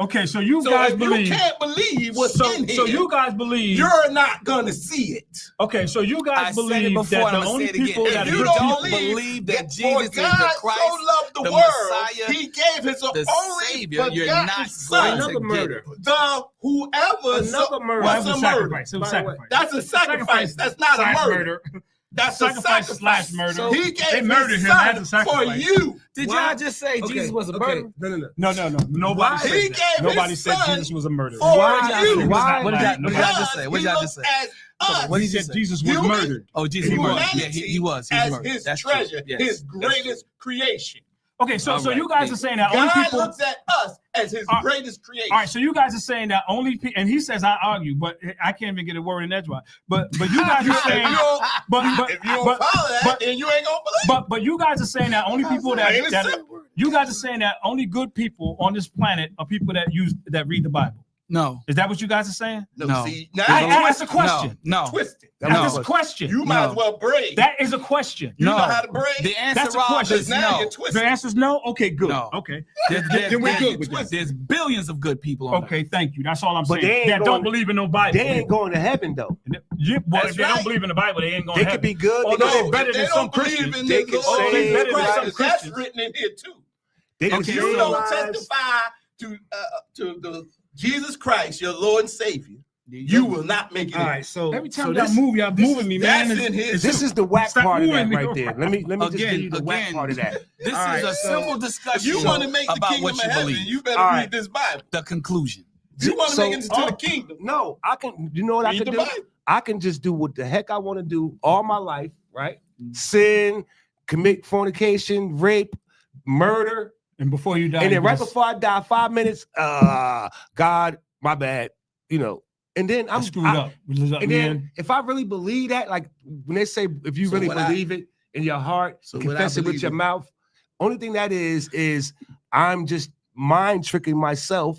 okay, so you So guys if believe, you can't believe what's so, in here, so you guys believe, you're not gonna see it. okay, so you I guys said it believe before, that and the I'm gonna only say it again. people If that If you you are don't don't believe believe that for Jesus is the God Christ, so loved the the world, Messiah, he gave his the only Savior, you're begotten not Son. going to Another get murder. it. The whoever Another murder. What's It was a murder? sacrifice. It was By the way, sacrifice. That's a sacrifice. That's not a Slash murder. That's a Sacrifice sacrifice. slash murder. So he gave They murdered his him son as a sacrifice. for you. Did Why- y'all just say Okay, Jesus was a okay. murderer? No. Nobody Why- said He that. gave Nobody his said son Jesus was a murderer. for Why- you. why- What did y'all Because just say? What did he y'all just looked say? at us, What He did you said say? Jesus was Human- murdered. Oh, Jesus was murdered. Yeah, humanity he was. He was as murdered. his That's true. treasure, Yes. his That's greatest creation. Okay, so All you right. guys are saying that only God people. looks at us as his All- greatest creation. All right, so you guys are saying that only people, and he says I argue, but I can't even get a word in edgewise. But you guys are saying, if you don't, but if you don't but follow that, but- then you ain't gonna believe. but you guys are saying that only people Plain and that simple. you guys are saying that only good people on this planet are people that read the Bible. No. Is that what you guys are saying? No. See, now I you asked a question. No. twisted. That No. was That's a question. You might No. as well braid. That is a question. you No. know how to braid. The answer, That's a Rob, question. is now no. you're twisted. The answer is no. Okay, good. No. Okay, There's Then we're good with that. There's billions of good people on okay. Thank you. That's all I'm But saying. they ain't That going- don't believe in no Bible. They ain't going to heaven though. Yeah, well, That's if they right. don't believe in the Bible, they ain't going They to could heaven. be good. Oh, They no, could- they better if than they some don't believe Christians. in They the could Lord say Jesus better than Christ, some that's Christians. written in here too. They could If Okay, you say don't lies. testify to the Jesus Christ, your Lord and Savior, you will not make it. All in. right, so Every so time y'all this, move, y'all this moving is- me, man. that's in here this too. is the whack Stop part of that moving me right there. Let me just Again, give you the whack again. part of that. This All right, is a so- simple If discussion you want to make the about kingdom what of you heaven, believe. you better All read right. this Bible. The conclusion. You want to So- make it into the kingdom. No, I can. You know what I Read can the do? Bible. I can just do what the heck I want to do all my life, right? Sin, commit fornication, rape, murder, And before you die, and then you right just- before I die, 5 minutes, God, my bad, and then I I'm screwed up. And then if I really believe that, like when they say if you So really what I- believe it in your heart, So what I confess it with believe your in- mouth, only thing that is I'm just mind tricking myself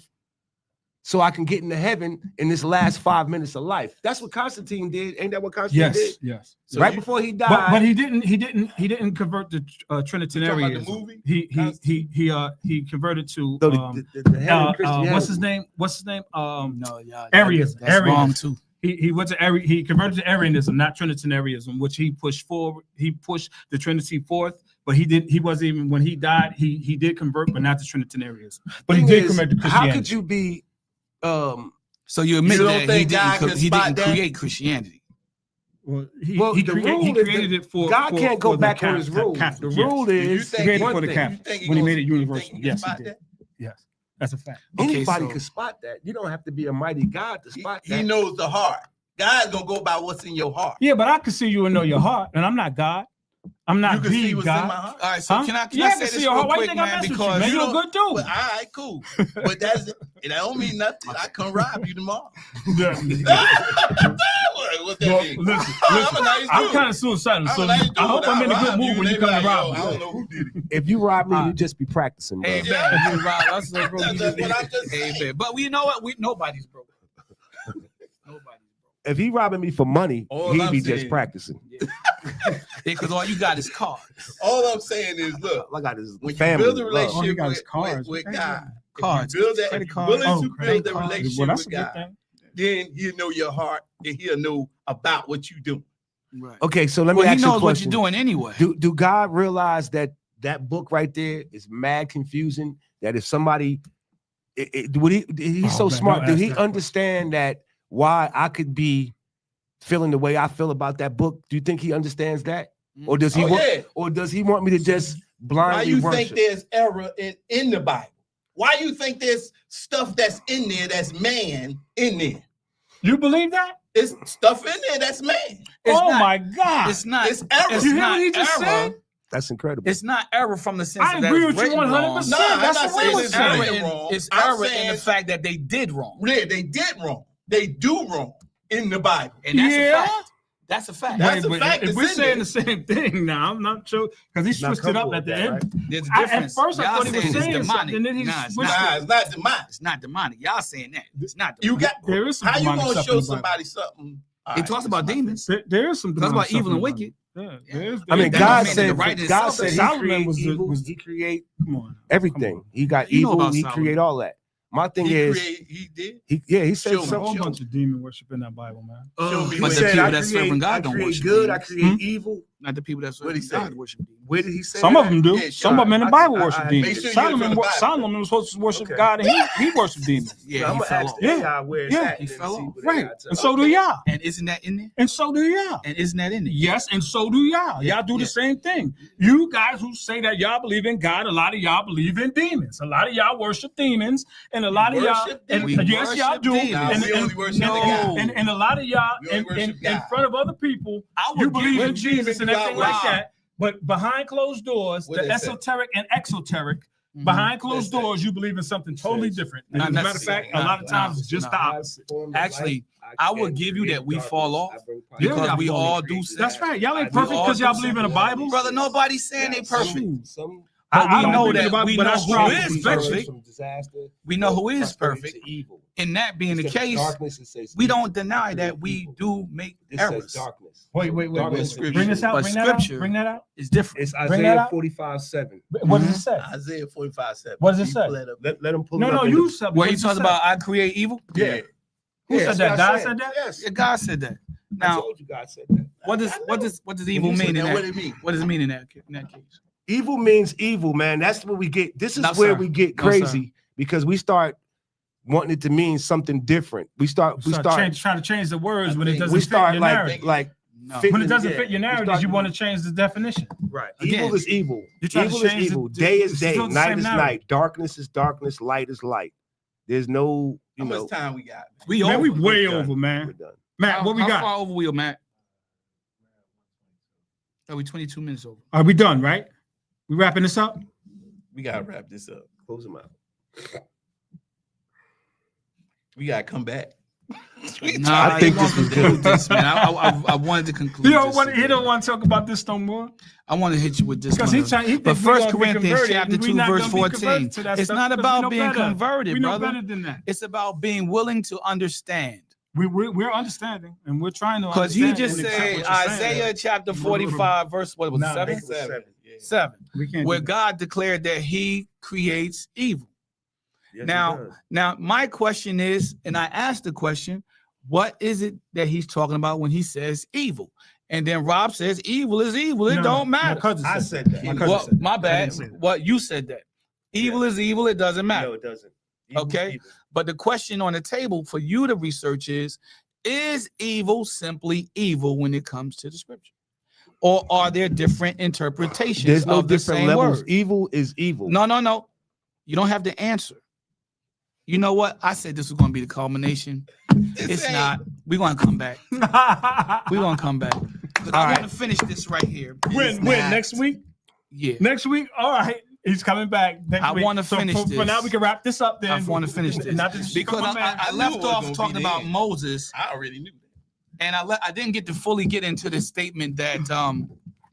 so I can get into heaven in this last 5 minutes of life. That's what Constantine did. Ain't that what Constantine did? yes. So Right you- before he died. But he didn't convert to Trinitarianism. You talking about the movie? He converted to So the heaven of Christianity. what's his name? No, yeah. Arianism. That's wrong Arianism. too. He went to he converted to Arianism, not Trinitarianism, which he pushed forward. He pushed the Trinity forth, but he wasn't even when he died. He did convert, but not to Trinitarianism. But he Thing did is, convert to Christianity. how could you be So you admit You don't that he think God didn't, can he spot didn't that? create Christianity. Well, he the rule is created it for God for- can't go for the back on his rules. The Catholics, rule Do you is think created one for the thing. Catholics You think he when he gonna- made it you universal. think he can Yes, he spot did. that? Yes, that's a fact. Okay, Anybody so- can spot that. You don't have to be a mighty God to spot He that. knows the heart. God's gonna go by what's in your heart. Yeah, but I can see you and know your heart, and I'm not God. I'm not You can see the what's in my God. heart. All right, so Huh? can I Yeah, I say can this see your real heart. Why you quick, think I man? mess with you, Because man? you You're a don't- good dude. But all right, cool. But it don't mean nothing. I come rob you tomorrow. What's that Well, mean? listen, I'm a nice dude. I'm kind of suicidal, I'm so a nice dude. I hope I'm in a I'll good rob mood you. when you They come be to like, rob yo, me. I don't know who did it. If you rob me, you just be practicing, bro. Hey, Yeah. man, you right. I said, bro, That's you what I'm just hey, saying. man. But we know what? Nobody's broke. Nobody's If he robbing me for money, All he'd I'm be just saying- practicing. Because all you got is cars. All I'm saying is, look, I got his when you family. build a love. Oh, he relationship got his with cars. with Okay. God, Cards, if you build that, credit if you're cards. willing Oh, to credit build a cards. relationship Well, that's with a good God, thing. then he'll know your heart and he'll know about what you do. Right. Okay, so let me Well, he ask you a knows what question. you're doing anyway. Do God realize that book right there is mad confusing? That if somebody, he's Oh, so man, smart. don't Do ask he that understand that why I could be feeling the way I feel about that book, do you think he understands that? Mm-hmm. Or does he Oh, want, yeah. or does he want me to just Why blindly you worship? think there's error in the Bible? Why you think there's stuff that's in there that's man in there? You believe that? It's stuff in there that's man. It's Oh not- my God. It's not. It's error. It's You hear not what he just error. said? That's incredible. It's not error from the sense I that agree it's with you written 100%. wrong. No, I'm That's not what we saying was it's saying. error Error in, wrong. it's I'm error in saying the fact that they did wrong, yeah, they did wrong. They do wrong in the Bible. and that's Yeah. a fact. That's a fact. That's a fact. If It's we're in saying there. the same thing now, I'm not sure because he Not switched it up comfortable at the with that, end. right? There's a At difference. first, I Y'all thought he was saying it's saying demonic. something, and then he Nah, it's switched not. Nah, it's not demonic. It's not demonic. Y'all saying that. It's not You demonic. got There is some how you demonic gonna stuff show in the Bible. somebody something? All It right, talks about this is my demons. There is some. It talks demonic about stuff evil in and the wicked. Bible. Yeah, Yeah. there is. I mean, That God don't mean said, the right in God itself said is- he Solomon create was the- evil. was- He create Come on. everything. He got You know evil. about He Solomon. create all that. My thing He is, created. He did. he said Show me. A something. whole bunch of demon worship in that Bible, man. Show me But where the he people said, that's serving God I don't create worship good. I demons. create evil. Not the people that's What'd he serving God say? worship demons. Where did he say Some that? of them do. Yeah, Some of them in the I- Bible I- worship I- demons. make sure you get from Solomon, the Bible. Solomon was supposed to worship Okay. God, and he worshiped demons. Yeah, I'm he gonna fell ask off. Yeah. AI where it's Yeah. at. He and fell see off. what they Right. got to And say. so do y'all. And isn't that in there? And so do y'all. And isn't that in there? Yes, and so do y'all. Yeah, Y'all do yeah. the same thing. You guys who say that y'all believe in God, a lot of y'all believe in demons. A lot of y'all worship demons, and a lot of y'all, worship and demons? We yes, y'all worship do. demons. Nah, And, we only worship and, God. and a lot of y'all, We only worship in God. front of other people, I would you give believe you in Jesus and you everything out like loud. that. But behind closed doors, What the they say? esoteric and exoteric, Mhm. behind closed Listen. doors, you believe in something totally says- different. Not And as a matter of fact, necessarily. a lot of No, times no, it's just no. the opposite. Actually, I will give you that we fall off because because we we all all do sin. That's right. Y'all ain't We perfect all because do y'all sin. believe in the Bible. Brother, nobody's saying they perfect. Some But we don't know believe in that the Bible, we but know I who strive is to be perfect. From disaster, We know who is prosperity perfect. to evil. And that being the Instead of case, darkness, it says we evil. don't deny that Create we evil. do make This says errors. darkness. Wait. Darkness Scripture. Bring this out. But Bring that out. scripture- Bring that out. It's different. It's Bring that Isaiah out. 45:7. What does it say? Isaiah 45:7. What does it You say? pull that up. Let him pull No, it up. no, in you the- said. Where what he does it talks say? about I create evil. Yeah. Who Yeah, said that's that? what I God said. said that? Yes. Yeah, God said that. I Now, told you God said that. what does evil You said mean in that, what that? it mean? What does it mean in that case? Evil means evil, man. That's what we get. This is No, where sir. we get No, sir. crazy because we start wanting it to mean something different. We start Trying to change the words when it doesn't we fit start your like narrative. No. fit- When it doesn't yeah, fit your we narrative, start you to- want to change the definition. right. Again, Evil is evil. you're trying to Evil is change the- evil. the- Day is it's day. still the Night same is narrative. night. Darkness is darkness. Light is light. There's no, How you know. much time we got? We Man, over. we way We're done. over, We're man. done. Matt, what we How got? far over we are, Matt? Are we 22 minutes over? Are we done, right? We wrapping this up? We gotta wrap this up. Close them out. We gotta come back. Nah, I think you this was want to conclude good. this, man. I wanted to conclude. He don't this want. He today. don't want to talk about this no more I want to hit you with this because one. he trying. He But think we First gonna be Corinthians converted, chapter and we 2, not verse gonna be 14. converted to that It's stuff not because we about know being better. converted, We know brother. better than that. It's about being willing to understand. We're understanding, and we're trying to. Because he understand just and accept said what you're saying. Isaiah chapter 45, verse what was it, Nah, 7? that's- 7. Yeah. 7. We can't. Where do that. God declared that he creates evil. Yes, Now- he does. Now, my question is, and I asked the question, what is it that he's talking about when he says evil? And then Rob says evil is evil. It No, don't my matter. cousin I said said that. My cousin Well, said that. my I bad. didn't say that. What you said that. Evil is evil. It doesn't matter. No, it doesn't. Evil's Okay. evil. But the question on the table for you to research is evil simply evil when it comes to the scripture? Or are there different interpretations There's no of the different same levels. word? Evil is evil. No. You don't have to answer. You know what? I said this was going to be the culmination. It's ain't- not. We're going to come back. We're going to come back. 'Cause I want to finish this right here. When next week? Yeah. Next week? All right. He's coming back next I week. wanna So finish for this. now, we can wrap this up. Then I want to finish this Not to because my man. I knew left it was off gonna talking be the about end. Moses, I already knew that. and I didn't get to fully get into the statement that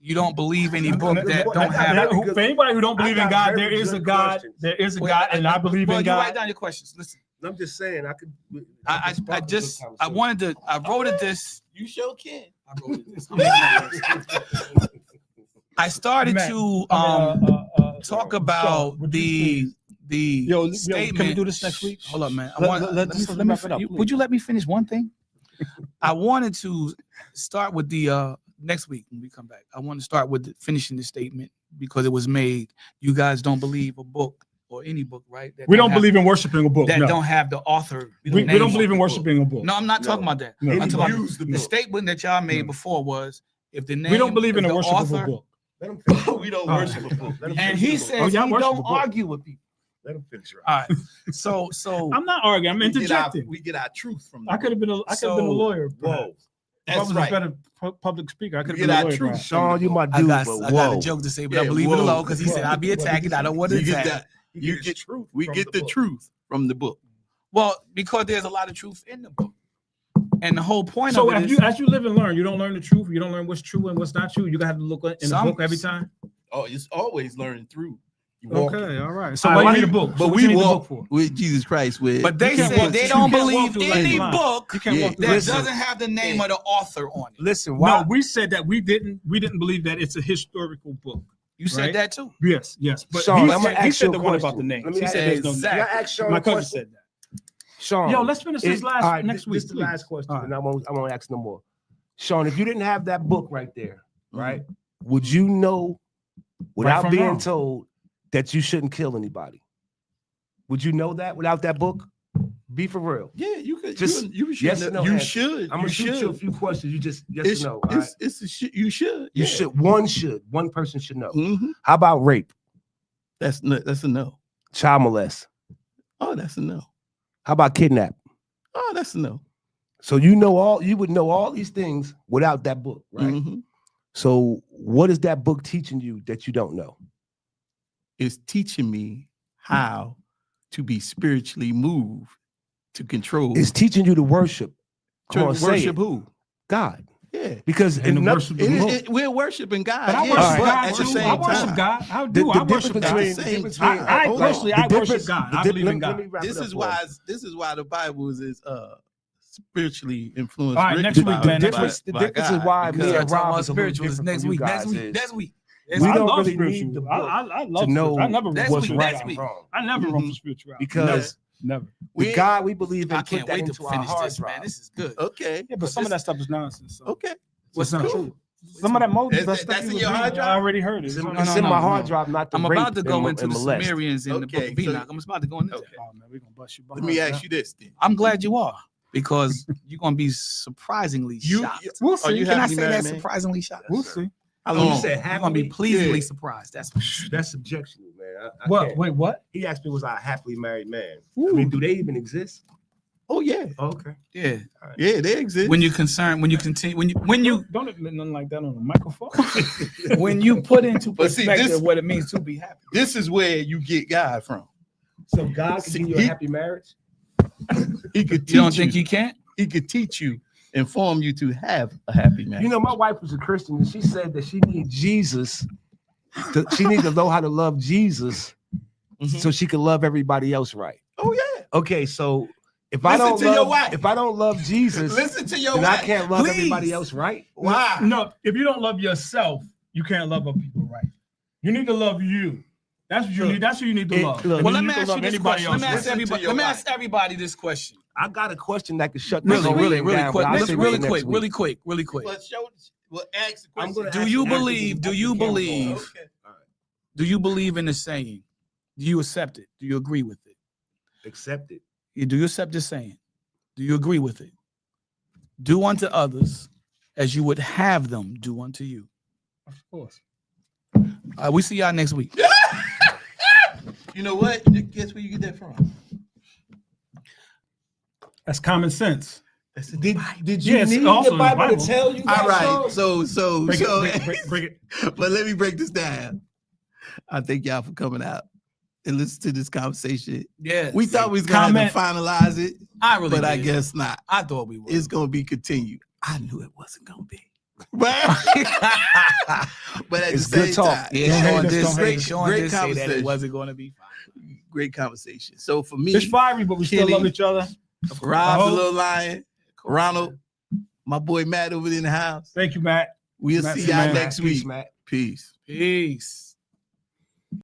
you don't believe any book that don't That- have. for anybody who don't I believe in got God, very there is a good God. questions. There is a Well, God, and I believe Well, in you write God. down your questions. Listen, I'm just saying I could. I wanted to. I wrote it this. You sure can. I wrote it this. I'm making my words. I started Matt, to talk Sean, about would you the Yo, statement. can we do this next week? Hold up, man. I Let- want, let- let, let's me, let me wrap it up, you- please. would you let me finish one thing? I wanted to start with the next week when we come back. I want to start with finishing the statement because it was made. You guys don't believe a book or any book, right? that We don't have- believe in worshiping a book. that No. don't have the author. We name don't on believe in it. worshiping a book. No, I'm not talking about that. No. I'm talking Use about the the book. statement that y'all made No. before was if the name We don't believe in of a the worshipable author, book. Let him finish. We don't Oh. worship a book. Let him and finish he the book. says Oh, y'all he worship don't the book. argue with people. Let him finish. Right. All right. So I'm not arguing. I'm We get our- interjecting. We get our truth from. I could have been a So- lawyer. Whoa, perhaps. If I that's was right. a better public speaker, I could have We been get a our lawyer. truth. perhaps. Sean, you my I dude, got, but I got whoa. a joke to say, but Yeah, I'm leaving it whoa. alone because he said Whoa. I'll be attacking. I don't want to You get attack. that. You get truth. We get the truth from the book. Well, because there's a lot of truth in the book, and the whole point So of it as is you live and learn, you don't learn the truth. You don't learn what's true and what's not true. You gotta have to look in the Some- book every time. Oh, it's always learning through. You walking. Okay, all right. So All why right, you need we- a book? But So what we you need the walk book for? with Jesus Christ. With but they You can't said walk- they you don't can't walk believe through any life. book You can't Yeah. walk through that life. doesn't have the name of the author on it. Listen, why? No, we said that we didn't believe that it's a historical book. You said Right? that too. Yes, yes. But Sean, he I'm said, gonna he ask said you the a one about question. the names. Let me He ask said you- there's no Exactly. name. Can I ask Sean My a cousin question? said that. Sean, Yo, let's finish this last all right, next week. This is the please. last question, All right. and I won't ask no more. Sean, if you didn't have that book right there, right, would you know without from being wrong. told that you shouldn't kill anybody? Would you know that without that book? Be for real. Yeah, you could. Just You should. yes or no You answer. should. I'm You gonna shoot you a should. few questions. You just yes It's, or no. All right? you should. You Yeah. should. One person should know. Mhm. How about rape, That's a no. child molest? Oh, that's a no. How about kidnap? Oh, that's a no. So you would know all these things without that book, right? Mhm. So what is that book teaching you that you don't know? It's teaching me how to be spiritually moved to control. It's teaching you to worship. to Come on, say worship it. who? God. Yeah. Because And to enough- worship the book. We're worshiping God. But I yeah, worship Alright. but God at the too. same I worship time, God. How the do I worship difference God? between- the difference I- between- I hold on. personally, The I worship difference- God. the I dif- believe in let me God. wrap it This up is for why. you. This is why the Bible is spiritually influenced. All right, written next week, by- man, by- next week. The by difference is God, why because- me Yeah, and talking Rob about is a little spiritual is different next from you week. guys Next week. is Next week. we I don't love really need spiritual. the book I love to know spiritual. I never Next run week, for next right week. or wrong. I never run for spirituality. because Never. the We- God we believe in I put can't that wait to into our finish hard this, man. drive. This is good. Okay. Yeah, but some of that stuff is nonsense. So. Okay. What's not not true. Some of that Moses, That's- stuff that's he in was your hard reading, drive? I already heard it. It's It's in, on- it's no, in no, my no. hard drive, not the I'm rape about to go and- into and the molest. Sumerians in the book Okay, of so- Enoch. I'm about to go into that. Okay. Oh man, we're gonna bust you. Let me ask you this then. I'm glad you are because you're gonna be surprisingly shocked. We'll Are see. you Can I happy say married that? man? Surprisingly shocked. We'll see. How Oh, you long? said You're gonna be happily? pleasingly Yeah. surprised. That's That's objectionable, man. I What? can't. Wait, what? He asked me, was I a happily married man? I Ooh. mean, do they even exist? Oh yeah. Oh, okay. yeah. Yeah, they exist. When you concern, when you continue, when you Don't admit nothing like that on the microphone. when you put into But see, perspective this- what it means to be happy. This is where you get God from. So God can give you a He- happy marriage? He could teach You don't think you can't? He could teach you, inform you to have a happy marriage. You know, my wife was a Christian, and she said that she needs Jesus. She needs to know how to love Jesus Mhm. so she can love everybody else right. Oh yeah. Okay, so if I Listen don't to your love, wife. if I don't love Jesus, Listen to your then wife. I can't love Please. everybody else right. Why? No, if you don't love yourself, you can't love other people right. You need to love you. That's what you Look, need. That's who you need to it- love. look, And Well, you let need me to ask love you this anybody question. Let me else ask right. Listen to everybody. your Let me wife. ask everybody this question. I got a question that could shut this Really, whole really, thing really down, quick. but I'll Really, save it really for next quick. week. Really quick. Really quick. Well, show. Well, ask the I'm question. gonna Do you ask after believe- the- do you after the camera believe- rolls. Okay. Do you believe in the saying? Do you accept it? Do you agree with it? Accept it. Do you accept the saying? Do you agree with it? Do unto others as you would have them do unto you. Of course. We see y'all next week. You know what? Guess where you get that from? That's common sense. That's the Did you Yeah, it's need also the in the Bible Bible. to tell you that? All right. Sean? So Break it. Break it. but let me break this down. I thank y'all for coming out and listen to this conversation. Yeah. We thought we was gonna have to finalize it, I really but I did. guess not. I thought we would. It's gonna be continued. I knew it wasn't gonna be. But, but at It's the good same talk. time, Yeah, Don't Sean hate us, did don't say, hate us. Sean Great did say that it conversation. wasn't going to be fine. great conversation. So for me, It's fiery, but we still Kenny, love each other. Rob's Oh. a little lion, Ronald, my boy Matt over there in the house. Thank you, Matt. We'll Matt, see see you, y'all man. next Peace, week. Matt. Peace. Peace.